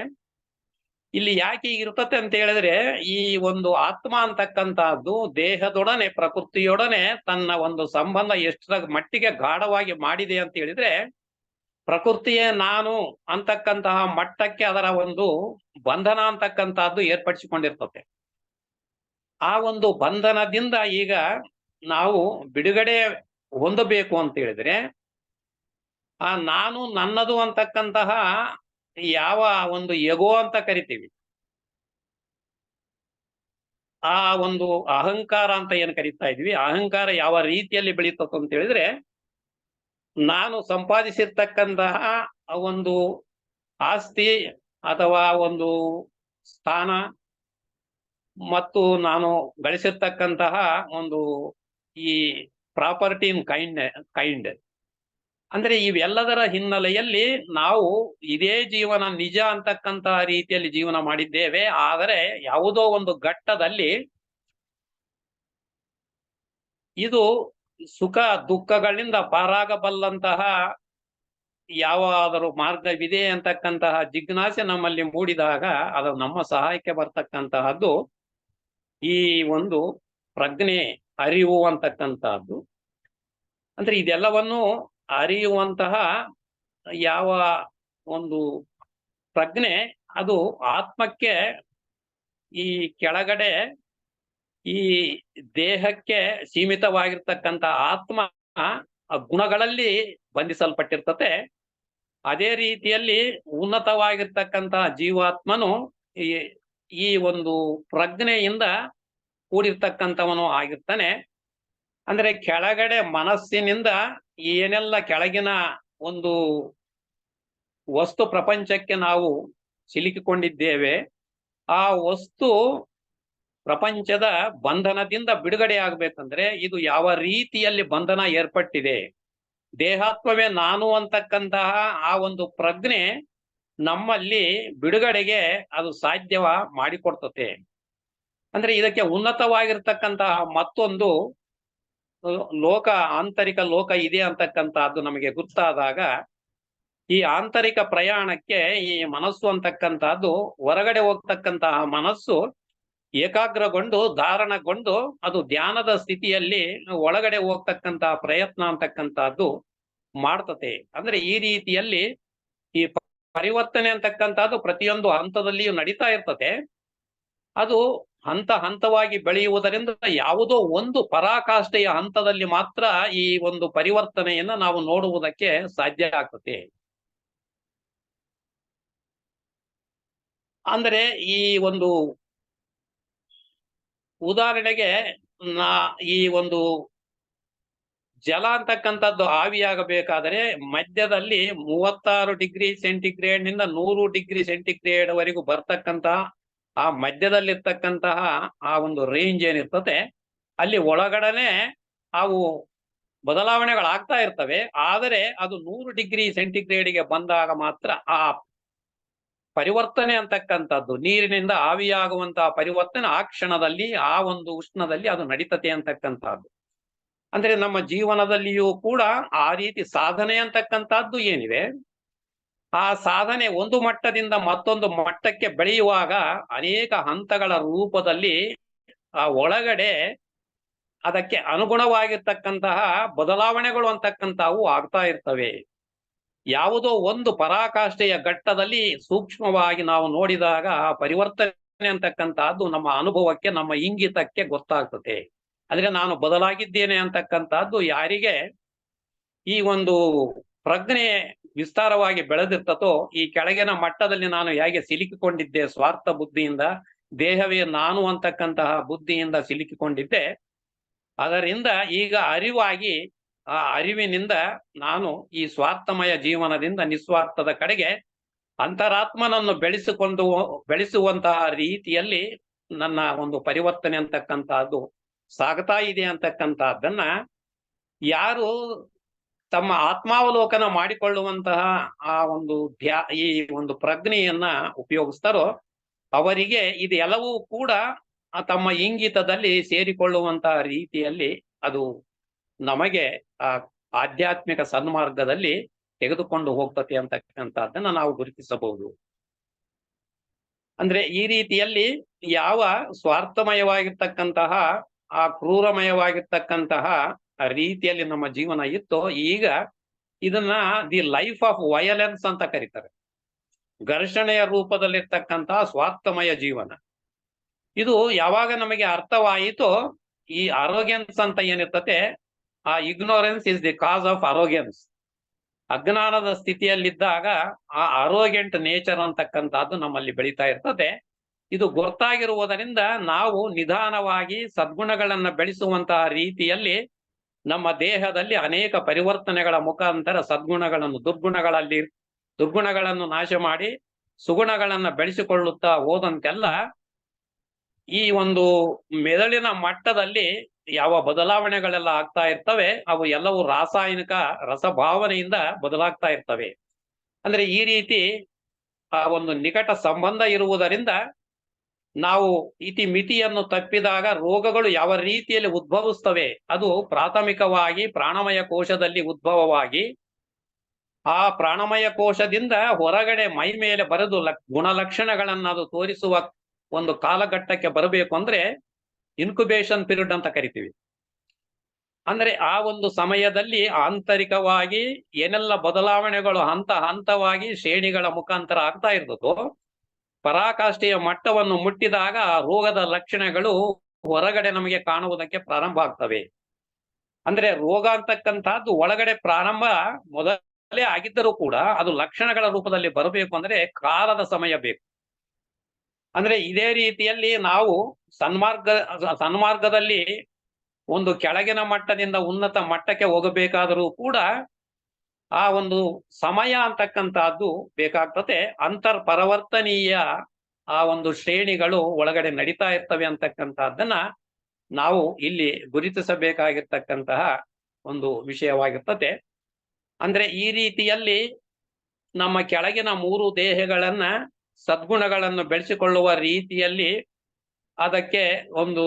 ಇಲ್ಲಿ ಯಾಕೆ ಇರ್ತತೆ ಅಂತ ಹೇಳಿದ್ರೆ ಈ ಒಂದು ಆತ್ಮ ಅಂತಕ್ಕಂತಹದ್ದು ದೇಹದೊಡನೆ, ಪ್ರಕೃತಿಯೊಡನೆ ತನ್ನ ಒಂದು ಸಂಬಂಧ ಎಷ್ಟರ ಮಟ್ಟಿಗೆ ಗಾಢವಾಗಿ ಮಾಡಿದೆ ಅಂತ ಹೇಳಿದ್ರೆ ಪ್ರಕೃತಿಯೇ ನಾನು ಅಂತಕ್ಕಂತಹ ಮಟ್ಟಕ್ಕೆ ಅದರ ಒಂದು ಬಂಧನ ಅಂತಕ್ಕಂತಹದ್ದು ಏರ್ಪಡಿಸಿಕೊಂಡಿರ್ತತೆ. ಆ ಒಂದು ಬಂಧನದಿಂದ ಈಗ ನಾವು ಬಿಡುಗಡೆ ಹೊಂದಬೇಕು ಅಂತ ಹೇಳಿದ್ರೆ ಆ ನಾನು ನನ್ನದು ಅಂತಕ್ಕಂತಹ ಯಾವ ಒಂದು ಎಗೋ ಅಂತ ಕರಿತೀವಿ, ಆ ಒಂದು ಅಹಂಕಾರ ಅಂತ ಏನ್ ಕರಿತಾ ಇದ್ವಿ, ಅಹಂಕಾರ ಯಾವ ರೀತಿಯಲ್ಲಿ ಬೆಳೀತದೆ ಅಂತ ಹೇಳಿದ್ರೆ ನಾನು ಸಂಪಾದಿಸಿರ್ತಕ್ಕಂತಹ ಒಂದು ಆಸ್ತಿ ಅಥವಾ ಒಂದು ಸ್ಥಾನ ಮತ್ತು ನಾನು ಗಳಿಸಿರ್ತಕ್ಕಂತಹ ಒಂದು ಈ ಪ್ರಾಪರ್ಟಿ ಇನ್ ಕೈಂಡ್ ಅಂದ್ರೆ ಇವೆಲ್ಲದರ ಹಿನ್ನೆಲೆಯಲ್ಲಿ ನಾವು ಇದೇ ಜೀವನ ನಿಜ ಅಂತಕ್ಕಂತಹ ರೀತಿಯಲ್ಲಿ ಜೀವನ ಮಾಡಿದ್ದೇವೆ. ಆದರೆ ಯಾವುದೋ ಒಂದು ಘಟ್ಟದಲ್ಲಿ ಇದು ಸುಖ ದುಃಖಗಳಿಂದ ಪಾರಾಗಬಲ್ಲಂತಹ ಯಾವಾದರೂ ಮಾರ್ಗವಿದೆ ಅಂತಕ್ಕಂತಹ ಜಿಜ್ಞಾಸೆ ನಮ್ಮಲ್ಲಿ ಮೂಡಿದಾಗ ಅದು ನಮ್ಮ ಸಹಾಯಕ್ಕೆ ಬರ್ತಕ್ಕಂತಹದ್ದು ಈ ಒಂದು ಪ್ರಜ್ಞೆ, ಅರಿವು ಅಂತಕ್ಕಂತಹದ್ದು. ಅಂದ್ರೆ ಇದೆಲ್ಲವನ್ನು ಅರಿಯುವಂತಹ ಯಾವ ಒಂದು ಪ್ರಜ್ಞೆ ಅದು ಆತ್ಮಕ್ಕೆ ಈ ಕೆಳಗಡೆ ಈ ದೇಹಕ್ಕೆ ಸೀಮಿತವಾಗಿರ್ತಕ್ಕಂಥ ಆತ್ಮ ಗುಣಗಳಲ್ಲಿ ಬಂಧಿಸಲ್ಪಟ್ಟಿರ್ತತೆ. ಅದೇ ರೀತಿಯಲ್ಲಿ ಉನ್ನತವಾಗಿರ್ತಕ್ಕಂತಹ ಜೀವಾತ್ಮನು ಈ ಒಂದು ಪ್ರಜ್ಞೆಯಿಂದ ಕೂಡಿರ್ತಕ್ಕಂಥವನು ಆಗಿರ್ತಾನೆ. ಅಂದ್ರೆ ಕೆಳಗಡೆ ಮನಸ್ಸಿನಿಂದ ಏನೆಲ್ಲ ಕೆಳಗಿನ ಒಂದು ವಸ್ತು ಪ್ರಪಂಚಕ್ಕೆ ನಾವು ಸಿಲುಕಿಕೊಂಡಿದ್ದೇವೆ ಆ ವಸ್ತು ಪ್ರಪಂಚದ ಬಂಧನದಿಂದ ಬಿಡುಗಡೆ ಆಗ್ಬೇಕಂದ್ರೆ ಇದು ಯಾವ ರೀತಿಯಲ್ಲಿ ಬಂಧನ ಏರ್ಪಟ್ಟಿದೆ, ದೇಹಾತ್ಮವೇ ನಾನು ಅಂತಕ್ಕಂತಹ ಆ ಒಂದು ಪ್ರಜ್ಞೆ ನಮ್ಮಲ್ಲಿ ಬಿಡುಗಡೆಗೆ ಅದು ಸಾಧ್ಯವ ಮಾಡಿಕೊಡ್ತತೆ. ಅಂದ್ರೆ ಇದಕ್ಕೆ ಉನ್ನತವಾಗಿರ್ತಕ್ಕಂತಹ ಮತ್ತೊಂದು ಲೋಕ, ಆಂತರಿಕ ಲೋಕ ಇದೆ ಅಂತಕ್ಕಂತಹದ್ದು ನಮಗೆ ಗೊತ್ತಾದಾಗ ಈ ಆಂತರಿಕ ಪ್ರಯಾಣಕ್ಕೆ ಈ ಮನಸ್ಸು ಅಂತಕ್ಕಂತಹದ್ದು ಹೊರಗಡೆ ಹೋಗ್ತಕ್ಕಂತಹ ಮನಸ್ಸು ಏಕಾಗ್ರಗೊಂಡು ಧಾರಣಗೊಂಡು ಅದು ಧ್ಯಾನದ ಸ್ಥಿತಿಯಲ್ಲಿ ಒಳಗಡೆ ಹೋಗ್ತಕ್ಕಂತಹ ಪ್ರಯತ್ನ ಅಂತಕ್ಕಂತಹದ್ದು ಮಾಡ್ತತೆ. ಅಂದ್ರೆ ಈ ರೀತಿಯಲ್ಲಿ ಈ ಪರಿವರ್ತನೆ ಅಂತಕ್ಕಂಥದ್ದು ಪ್ರತಿಯೊಂದು ಹಂತದಲ್ಲಿಯೂ ನಡೀತಾ ಇರ್ತದೆ. ಅದು ಹಂತ ಹಂತವಾಗಿ ಬೆಳೆಯುವುದರಿಂದ ಯಾವುದೋ ಒಂದು ಪರಾಕಾಷ್ಠೆಯ ಹಂತದಲ್ಲಿ ಮಾತ್ರ ಈ ಒಂದು ಪರಿವರ್ತನೆಯನ್ನ ನಾವು ನೋಡುವುದಕ್ಕೆ ಸಾಧ್ಯ ಆಗ್ತದೆ. ಅಂದ್ರೆ ಈ ಒಂದು ಉದಾಹರಣೆಗೆ ಈ ಒಂದು ಜಲ ಅಂತಕ್ಕಂಥದ್ದು ಆವಿಯಾಗಬೇಕಾದರೆ ಮಧ್ಯದಲ್ಲಿ 36 ಡಿಗ್ರಿ ಸೆಂಟಿಗ್ರೇಡ್ ನಿಂದ 100 ಡಿಗ್ರಿ ಸೆಂಟಿಗ್ರೇಡ್ ವರೆಗೂ ಬರ್ತಕ್ಕಂತಹ ಆ ಮಧ್ಯದಲ್ಲಿರ್ತಕ್ಕಂತಹ ಆ ಒಂದು ರೇಂಜ್ ಏನಿರ್ತದೆ ಅಲ್ಲಿ ಒಳಗಡೆನೆ ಅವು ಬದಲಾವಣೆಗಳಾಗ್ತಾ ಇರ್ತವೆ. ಆದರೆ ಅದು 100 ಡಿಗ್ರಿ ಸೆಂಟಿಗ್ರೇಡ್ಗೆ ಬಂದಾಗ ಮಾತ್ರ ಆ ಪರಿವರ್ತನೆ ಅಂತಕ್ಕಂಥದ್ದು, ನೀರಿನಿಂದ ಆವಿಯಾಗುವಂತಹ ಪರಿವರ್ತನೆ ಆ ಕ್ಷಣದಲ್ಲಿ ಆ ಒಂದು ಉಷ್ಣದಲ್ಲಿ ಅದು ನಡೀತತೆ ಅಂತಕ್ಕಂಥದ್ದು. ಅಂದ್ರೆ ನಮ್ಮ ಜೀವನದಲ್ಲಿಯೂ ಕೂಡ ಆ ರೀತಿ ಸಾಧನೆ ಅಂತಕ್ಕಂಥದ್ದು ಏನಿದೆ, ಆ ಸಾಧನೆ ಒಂದು ಮಟ್ಟದಿಂದ ಮತ್ತೊಂದು ಮಟ್ಟಕ್ಕೆ ಬೆಳೆಯುವಾಗ ಅನೇಕ ಹಂತಗಳ ರೂಪದಲ್ಲಿ ಆ ಒಳಗಡೆ ಅದಕ್ಕೆ ಅನುಗುಣವಾಗಿರ್ತಕ್ಕಂತಹ ಬದಲಾವಣೆಗಳು ಅಂತಕ್ಕಂಥವು ಆಗ್ತಾ ಇರ್ತವೆ. ಯಾವುದೋ ಒಂದು ಪರಾಕಾಷ್ಠೆಯ ಘಟ್ಟದಲ್ಲಿ ಸೂಕ್ಷ್ಮವಾಗಿ ನಾವು ನೋಡಿದಾಗ ಆ ಪರಿವರ್ತನೆ ಅಂತಕ್ಕಂಥದ್ದು ನಮ್ಮ ಅನುಭವಕ್ಕೆ, ನಮ್ಮ ಇಂಗಿತಕ್ಕೆ ಗೊತ್ತಾಗ್ತದೆ. ಅಂದ್ರೆ ನಾನು ಬದಲಾಗಿದ್ದೇನೆ ಅಂತಕ್ಕಂಥದ್ದು ಯಾರಿಗೆ ಈ ಒಂದು ಪ್ರಜ್ಞೆ ವಿಸ್ತಾರವಾಗಿ ಬೆಳೆದಿರ್ತತೋ, ಈ ಕೆಳಗಿನ ಮಟ್ಟದಲ್ಲಿ ನಾನು ಹೇಗೆ ಸಿಲುಕಿಕೊಂಡಿದ್ದೆ ಸ್ವಾರ್ಥ ಬುದ್ಧಿಯಿಂದ, ದೇಹವೇ ನಾನು ಅಂತಕ್ಕಂತಹ ಬುದ್ಧಿಯಿಂದ ಸಿಲುಕಿಕೊಂಡಿದ್ದೆ, ಅದರಿಂದ ಈಗ ಅರಿವಾಗಿ ಆ ಅರಿವಿನಿಂದ ನಾನು ಈ ಸ್ವಾರ್ಥಮಯ ಜೀವನದಿಂದ ನಿಸ್ವಾರ್ಥದ ಕಡೆಗೆ ಅಂತರಾತ್ಮನನ್ನು ಬೆಳೆಸುವಂತಹ ರೀತಿಯಲ್ಲಿ ನನ್ನ ಒಂದು ಪರಿವರ್ತನೆ ಅಂತಕ್ಕಂಥದ್ದು ಸಾಗ್ತಾ ಇದೆ ಅಂತಕ್ಕಂಥದ್ದನ್ನ ಯಾರು ತಮ್ಮ ಆತ್ಮಾವಲೋಕನ ಮಾಡಿಕೊಳ್ಳುವಂತಹ ಆ ಒಂದು ಈ ಒಂದು ಪ್ರಜ್ಞೆಯನ್ನ ಉಪಯೋಗಿಸ್ತಾರೋ ಅವರಿಗೆ ಇದೆಲ್ಲವೂ ಕೂಡ ತಮ್ಮ ಇಂಗಿತದಲ್ಲಿ ಸೇರಿಕೊಳ್ಳುವಂತಹ ರೀತಿಯಲ್ಲಿ ಅದು ನಮಗೆ ಆ ಆಧ್ಯಾತ್ಮಿಕ ಸನ್ಮಾರ್ಗದಲ್ಲಿ ತೆಗೆದುಕೊಂಡು ಹೋಗ್ತದೆ ಅಂತಕ್ಕಂಥದ್ದನ್ನ ನಾವು ಗುರುತಿಸಬಹುದು. ಅಂದ್ರೆ ಈ ರೀತಿಯಲ್ಲಿ ಯಾವ ಸ್ವಾರ್ಥಮಯವಾಗಿರ್ತಕ್ಕಂತಹ ಆ ಕ್ರೂರಮಯವಾಗಿರ್ತಕ್ಕಂತಹ ರೀತಿಯಲ್ಲಿ ನಮ್ಮ ಜೀವನ ಇತ್ತೋ, ಈಗ ಇದನ್ನ ದಿ ಲೈಫ್ ಆಫ್ ವಯಲೆನ್ಸ್ ಅಂತ ಕರೀತಾರೆ. ಘರ್ಷಣೆಯ ರೂಪದಲ್ಲಿರ್ತಕ್ಕಂತಹ ಸ್ವಾರ್ಥಮಯ ಜೀವನ ಇದು ಯಾವಾಗ ನಮಗೆ ಅರ್ಥವಾಯಿತೋ, ಈ ಅರೋಗ್ಯನ್ಸ್ ಅಂತ ಏನಿರ್ತತೆ, ಆ ignorance is the cause of arrogance. ಅಜ್ಞಾನದ ಸ್ಥಿತಿಯಲ್ಲಿದ್ದಾಗ ಆ ಅರೋಗ್ಯಂಟ್ ನೇಚರ್ ಅಂತಕ್ಕಂಥದ್ದು ನಮ್ಮಲ್ಲಿ ಬೆಳೀತಾ ಇರ್ತದೆ. ಇದು ಗೊತ್ತಾಗಿರುವುದರಿಂದ ನಾವು ನಿಧಾನವಾಗಿ ಸದ್ಗುಣಗಳನ್ನ ಬೆಳೆಸುವಂತಹ ರೀತಿಯಲ್ಲಿ ನಮ್ಮ ದೇಹದಲ್ಲಿ ಅನೇಕ ಪರಿವರ್ತನೆಗಳ ಮುಖಾಂತರ ಸದ್ಗುಣಗಳನ್ನು ದುರ್ಗುಣಗಳನ್ನು ನಾಶ ಮಾಡಿ ಸುಗುಣಗಳನ್ನ ಬೆಳೆಸಿಕೊಳ್ಳುತ್ತಾ ಹೋದಂತೆಲ್ಲ ಈ ಒಂದು ಮೆದುಳಿನ ಮಟ್ಟದಲ್ಲಿ ಯಾವ ಬದಲಾವಣೆಗಳೆಲ್ಲ ಆಗ್ತಾ ಇರ್ತವೆ ಅವು ಎಲ್ಲವೂ ರಾಸಾಯನಿಕ ರಸಭಾವನೆಯಿಂದ ಬದಲಾಗ್ತಾ ಇರ್ತವೆ. ಅಂದ್ರೆ ಈ ರೀತಿ ಆ ಒಂದು ನಿಕಟ ಸಂಬಂಧ ಇರುವುದರಿಂದ ನಾವು ಮಿತಿಯನ್ನು ತಪ್ಪಿದಾಗ ರೋಗಗಳು ಯಾವ ರೀತಿಯಲ್ಲಿ ಉದ್ಭವಿಸ್ತವೆ, ಅದು ಪ್ರಾಥಮಿಕವಾಗಿ ಪ್ರಾಣಮಯ ಕೋಶದಲ್ಲಿ ಉದ್ಭವವಾಗಿ ಆ ಪ್ರಾಣಮಯ ಕೋಶದಿಂದ ಹೊರಗಡೆ ಮೈ ಮೇಲೆ ಬರೆದು ಗುಣಲಕ್ಷಣಗಳನ್ನ ಅದು ತೋರಿಸುವ ಒಂದು ಕಾಲಘಟ್ಟಕ್ಕೆ ಬರಬೇಕು ಅಂದ್ರೆ ಇನ್ಕ್ಯುಬೇಷನ್ ಪೀರಿಯಡ್ ಅಂತ ಕರಿತೀವಿ. ಅಂದ್ರೆ ಆ ಒಂದು ಸಮಯದಲ್ಲಿ ಆಂತರಿಕವಾಗಿ ಏನೆಲ್ಲ ಬದಲಾವಣೆಗಳು ಹಂತ ಹಂತವಾಗಿ ಶ್ರೇಣಿಗಳ ಮುಖಾಂತರ ಆಗ್ತಾ ಇರ್ತದೋ, ಪರಾಕಾಷ್ಠೆಯ ಮಟ್ಟವನ್ನು ಮುಟ್ಟಿದಾಗ ಆ ರೋಗದ ಲಕ್ಷಣಗಳು ಹೊರಗಡೆ ನಮಗೆ ಕಾಣುವುದಕ್ಕೆ ಪ್ರಾರಂಭ ಆಗ್ತವೆ. ಅಂದ್ರೆ ರೋಗ ಅಂತಕ್ಕಂಥದ್ದು ಒಳಗಡೆ ಪ್ರಾರಂಭ ಮೊದಲೇ ಆಗಿದ್ದರೂ ಕೂಡ ಅದು ಲಕ್ಷಣಗಳ ರೂಪದಲ್ಲಿ ಬರಬೇಕು ಅಂದ್ರೆ ಕಾಲದ ಸಮಯ ಬೇಕು. ಅಂದ್ರೆ ಇದೇ ರೀತಿಯಲ್ಲಿ ನಾವು ಸನ್ಮಾರ್ಗದಲ್ಲಿ ಒಂದು ಕೆಳಗಿನ ಮಟ್ಟದಿಂದ ಉನ್ನತ ಮಟ್ಟಕ್ಕೆ ಹೋಗಬೇಕಾದರೂ ಕೂಡ ಆ ಒಂದು ಸಮಯ ಅಂತಕ್ಕಂಥದ್ದು ಬೇಕಾಗ್ತದೆ. ಅಂತರ್ಪರವರ್ತನೀಯ ಆ ಒಂದು ಶ್ರೇಣಿಗಳು ಒಳಗಡೆ ನಡೀತಾ ಇರ್ತವೆ ಅಂತಕ್ಕಂಥದ್ದನ್ನ ನಾವು ಇಲ್ಲಿ ಗುರುತಿಸಬೇಕಾಗಿರ್ತಕ್ಕಂತಹ ಒಂದು ವಿಷಯವಾಗಿರ್ತದೆ. ಅಂದ್ರೆ ಈ ರೀತಿಯಲ್ಲಿ ನಮ್ಮ ಕೆಳಗಿನ 3 ದೇಹಗಳನ್ನ ಸದ್ಗುಣಗಳನ್ನು ಬೆಳೆಸಿಕೊಳ್ಳುವ ರೀತಿಯಲ್ಲಿ ಅದಕ್ಕೆ ಒಂದು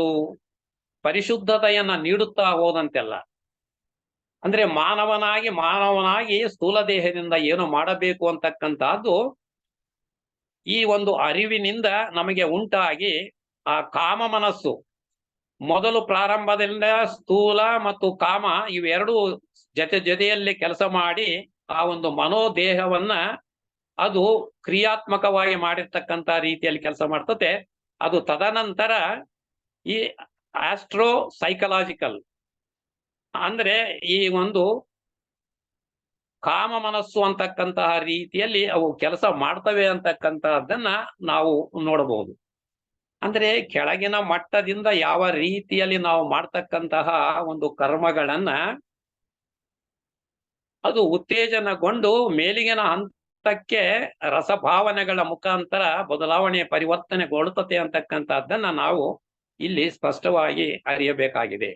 ಪರಿಶುದ್ಧತೆಯನ್ನ ನೀಡುತ್ತಾ ಹೋದಂತೆಲ್ಲ, ಅಂದ್ರೆ ಮಾನವನಾಗಿ ಸ್ಥೂಲ ದೇಹದಿಂದ ಏನು ಮಾಡಬೇಕು ಅಂತಕ್ಕಂಥದ್ದು ಈ ಒಂದು ಅರಿವಿನಿಂದ ನಮಗೆ ಉಂಟಾಗಿ ಆ ಕಾಮ ಮನಸ್ಸು ಮೊದಲು ಪ್ರಾರಂಭದಿಂದ ಸ್ಥೂಲ ಮತ್ತು ಕಾಮ ಇವೆರಡು ಜೊತೆಯಲ್ಲಿ ಕೆಲಸ ಮಾಡಿ ಆ ಒಂದು ಮನೋದೇಹವನ್ನ ಅದು ಕ್ರಿಯಾತ್ಮಕವಾಗಿ ಮಾಡಿರ್ತಕ್ಕಂಥ ರೀತಿಯಲ್ಲಿ ಕೆಲಸ ಮಾಡ್ತದೆ. ಅದು ತದನಂತರ ಈ ಆಸ್ಟ್ರೋ ಸೈಕಲಾಜಿಕಲ್ ಅಂದ್ರೆ ಈ ಒಂದು ಕಾಮ ಮನಸ್ಸು ಅಂತಕ್ಕಂತಹ ರೀತಿಯಲ್ಲಿ ಅವು ಕೆಲಸ ಮಾಡ್ತವೆ ಅಂತಕ್ಕಂತಹದ್ದನ್ನ ನಾವು ನೋಡಬಹುದು. ಅಂದ್ರೆ ಕೆಳಗಿನ ಮಟ್ಟದಿಂದ ಯಾವ ರೀತಿಯಲ್ಲಿ ನಾವು ಮಾಡ್ತಕ್ಕಂತಹ ಒಂದು ಕರ್ಮಗಳನ್ನ ಅದು ಉತ್ತೇಜನಗೊಂಡು ಮೇಲಿಗಿನ ಹಂತಕ್ಕೆ ರಸಭಾವನೆಗಳ ಮುಖಾಂತರ ಬದಲಾವಣೆ ಪರಿವರ್ತನೆಗೊಳ್ಳುತ್ತದೆ ಅಂತಕ್ಕಂಥದ್ದನ್ನ ನಾವು ಇಲ್ಲಿ ಸ್ಪಷ್ಟವಾಗಿ ಅರಿಯಬೇಕಾಗಿದೆ.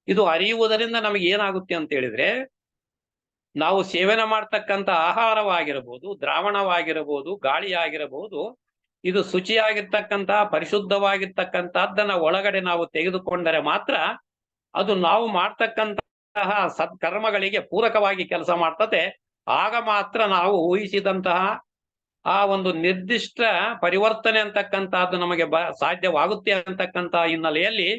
ಇದು ಅರಿಯುವುದರಿಂದ ನಮಗೆ ಏನಾಗುತ್ತೆ ಅಂತ ಹೇಳಿದ್ರೆ, ನಾವು ಸೇವನೆ ಮಾಡ್ತಕ್ಕಂಥ ಆಹಾರವಾಗಿರಬಹುದು, ದ್ರಾವಣವಾಗಿರಬಹುದು, ಗಾಳಿ ಆಗಿರಬಹುದು, ಇದು ಶುಚಿಯಾಗಿರ್ತಕ್ಕಂತಹ ಪರಿಶುದ್ಧವಾಗಿರ್ತಕ್ಕಂಥದ್ದನ್ನ ಒಳಗಡೆ ನಾವು ತೆಗೆದುಕೊಂಡರೆ ಮಾತ್ರ ಅದು ನಾವು ಮಾಡ್ತಕ್ಕಂತಹ ಸತ್ಕರ್ಮಗಳಿಗೆ ಪೂರಕವಾಗಿ ಕೆಲಸ ಮಾಡ್ತದೆ. ಆಗ ಮಾತ್ರ ನಾವು ಊಹಿಸಿದಂತಹ ಆ ಒಂದು ನಿರ್ದಿಷ್ಟ ಪರಿವರ್ತನೆ ಅಂತಕ್ಕಂಥದ್ದು ನಮಗೆ ಸಾಧ್ಯವಾಗುತ್ತೆ ಅಂತಕ್ಕಂತಹ ಹಿನ್ನೆಲೆಯಲ್ಲಿ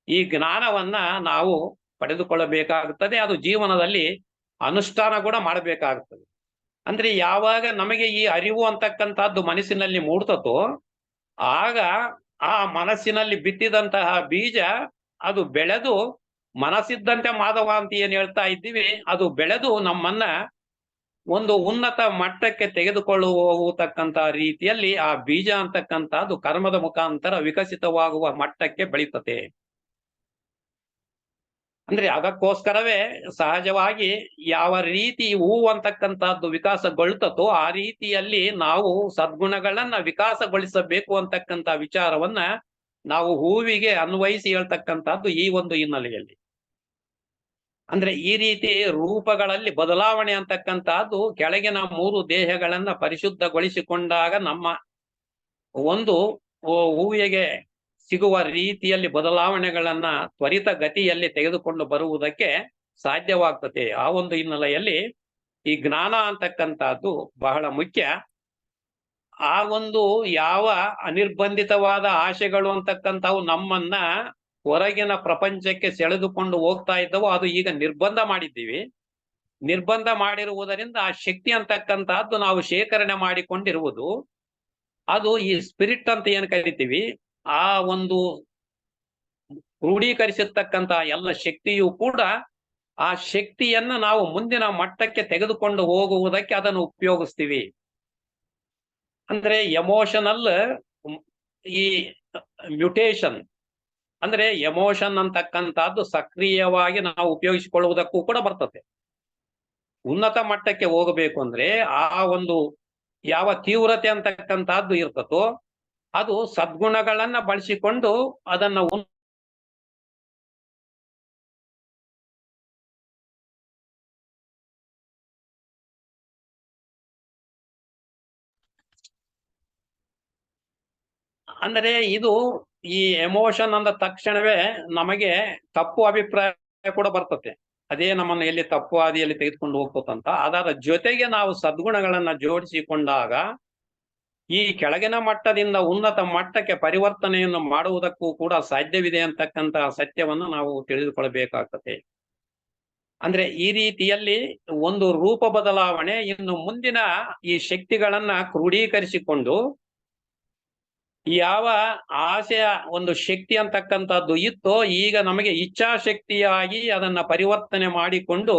ಈ ಜ್ಞಾನವನ್ನ ನಾವು ಪಡೆದುಕೊಳ್ಳಬೇಕಾಗುತ್ತದೆ. ಅದು ಜೀವನದಲ್ಲಿ ಅನುಷ್ಠಾನ ಕೂಡ ಮಾಡಬೇಕಾಗುತ್ತದೆ. ಅಂದ್ರೆ ಯಾವಾಗ ನಮಗೆ ಈ ಅರಿವು ಅಂತಕ್ಕಂಥದ್ದು ಮನಸ್ಸಿನಲ್ಲಿ ಮೂಡ್ತತೋ ಆಗ ಆ ಮನಸ್ಸಿನಲ್ಲಿ ಬಿತ್ತಿದಂತಹ ಬೀಜ ಅದು ಬೆಳೆದು ಮನಸ್ಸಿದ್ದಂತೆ ಮಾಧವ ಅಂತ ಏನ್ ಹೇಳ್ತಾ ಇದ್ದೀವಿ, ಅದು ಬೆಳೆದು ನಮ್ಮನ್ನ ಒಂದು ಉನ್ನತ ಮಟ್ಟಕ್ಕೆ ತೆಗೆದುಕೊಳ್ಳುವತಕ್ಕಂತ ರೀತಿಯಲ್ಲಿ ಆ ಬೀಜ ಅಂತಕ್ಕಂಥದ್ದು ಕರ್ಮದ ಮುಖಾಂತರ ವಿಕಸಿತವಾಗುವ ಮಟ್ಟಕ್ಕೆ ಬೆಳೀತತೆ. ಅಂದ್ರೆ ಅದಕ್ಕೋಸ್ಕರವೇ ಸಹಜವಾಗಿ ಯಾವ ರೀತಿ ಹೂವು ಅಂತಕ್ಕಂಥದ್ದು ವಿಕಾಸಗೊಳ್ತತೋ ಆ ರೀತಿಯಲ್ಲಿ ನಾವು ಸದ್ಗುಣಗಳನ್ನ ವಿಕಾಸಗೊಳಿಸಬೇಕು ಅಂತಕ್ಕಂಥ ವಿಚಾರವನ್ನ ನಾವು ಹೂವಿಗೆ ಅನ್ವಯಿಸಿ ಹೇಳ್ತಕ್ಕಂಥದ್ದು ಈ ಒಂದು ಹಿನ್ನೆಲೆಯಲ್ಲಿ. ಅಂದ್ರೆ ಈ ರೀತಿ ರೂಪಗಳಲ್ಲಿ ಬದಲಾವಣೆ ಅಂತಕ್ಕಂಥದ್ದು ಕೆಳಗಿನ 3 ದೇಹಗಳನ್ನ ಪರಿಶುದ್ಧಗೊಳಿಸಿಕೊಂಡಾಗ ನಮ್ಮ ಒಂದು ಹೂವಿಗೆ ಸಿಗುವ ರೀತಿಯಲ್ಲಿ ಬದಲಾವಣೆಗಳನ್ನ ತ್ವರಿತ ಗತಿಯಲ್ಲಿ ತೆಗೆದುಕೊಂಡು ಬರುವುದಕ್ಕೆ ಸಾಧ್ಯವಾಗ್ತದೆ. ಆ ಒಂದು ಹಿನ್ನೆಲೆಯಲ್ಲಿ ಈ ಜ್ಞಾನ ಅಂತಕ್ಕಂಥದ್ದು ಬಹಳ ಮುಖ್ಯ. ಆ ಒಂದು ಯಾವ ಅನಿರ್ಬಂಧಿತವಾದ ಆಶೆಗಳು ಅಂತಕ್ಕಂಥವು ನಮ್ಮನ್ನ ಹೊರಗಿನ ಪ್ರಪಂಚಕ್ಕೆ ಸೆಳೆದುಕೊಂಡು ಹೋಗ್ತಾ ಇದ್ದವು, ಅದು ಈಗ ನಿರ್ಬಂಧ ಮಾಡಿದ್ದೀವಿ. ನಿರ್ಬಂಧ ಮಾಡಿರುವುದರಿಂದ ಆ ಶಕ್ತಿ ಅಂತಕ್ಕಂಥದ್ದು ನಾವು ಶೇಖರಣೆ ಮಾಡಿಕೊಂಡಿರುವುದು, ಅದು ಈ ಸ್ಪಿರಿಟ್ ಅಂತ ಏನ್ ಕರಿತೀವಿ, ಆ ಒಂದು ಕ್ರೋಢೀಕರಿಸಿರ್ತಕ್ಕಂಥ ಎಲ್ಲ ಶಕ್ತಿಯು ಕೂಡ ಆ ಶಕ್ತಿಯನ್ನ ನಾವು ಮುಂದಿನ ಮಟ್ಟಕ್ಕೆ ತೆಗೆದುಕೊಂಡು ಹೋಗುವುದಕ್ಕೆ ಅದನ್ನು ಉಪಯೋಗಿಸ್ತೀವಿ. ಅಂದ್ರೆ ಎಮೋಷನಲ್ ಈ ಮ್ಯೂಟೇಶನ್ ಅಂದ್ರೆ ಎಮೋಷನ್ ಅಂತಕ್ಕಂಥದ್ದು ಸಕ್ರಿಯವಾಗಿ ನಾವು ಉಪಯೋಗಿಸಿಕೊಳ್ಳುವುದಕ್ಕೂ ಕೂಡ ಬರ್ತದೆ. ಉನ್ನತ ಮಟ್ಟಕ್ಕೆ ಹೋಗಬೇಕು ಅಂದ್ರೆ ಆ ಒಂದು ಯಾವ ತೀವ್ರತೆ ಅಂತಕ್ಕಂಥದ್ದು ಇರ್ತದೋ ಅದು ಸದ್ಗುಣಗಳನ್ನ ಬಳಸಿಕೊಂಡು ಅದನ್ನ ಅಂದರೆ ಇದು ಈ ಎಮೋಷನ್ ಅಂದ ತಕ್ಷಣವೇ ನಮಗೆ ತಪ್ಪು ಅಭಿಪ್ರಾಯ ಕೂಡ ಬರ್ತದೆ. ಅದೇ ನಮ್ಮನ್ನು ಎಲ್ಲಿ ತಪ್ಪು ಹಾದಿಯಲ್ಲಿ ತೆಗೆದುಕೊಂಡು ಹೋಗ್ತದಂತ. ಅದರ ಜೊತೆಗೆ ನಾವು ಸದ್ಗುಣಗಳನ್ನ ಜೋಡಿಸಿಕೊಂಡಾಗ ಈ ಕೆಳಗಿನ ಮಟ್ಟದಿಂದ ಉನ್ನತ ಮಟ್ಟಕ್ಕೆ ಪರಿವರ್ತನೆಯನ್ನು ಮಾಡುವುದಕ್ಕೂ ಕೂಡ ಸಾಧ್ಯವಿದೆ ಅಂತಕ್ಕಂತಹ ಸತ್ಯವನ್ನು ನಾವು ತಿಳಿದುಕೊಳ್ಳಬೇಕಾಗ್ತದೆ. ಅಂದ್ರೆ ಈ ರೀತಿಯಲ್ಲಿ ಒಂದು ರೂಪ ಬದಲಾವಣೆ ಇನ್ನು ಮುಂದಿನ ಈ ಶಕ್ತಿಗಳನ್ನ ಕ್ರೋಢೀಕರಿಸಿಕೊಂಡು ಯಾವ ಆಸೆಯ ಒಂದು ಶಕ್ತಿ ಅಂತಕ್ಕಂಥದ್ದು ಇತ್ತೋ ಈಗ ನಮಗೆ ಇಚ್ಛಾಶಕ್ತಿಯಾಗಿ ಅದನ್ನ ಪರಿವರ್ತನೆ ಮಾಡಿಕೊಂಡು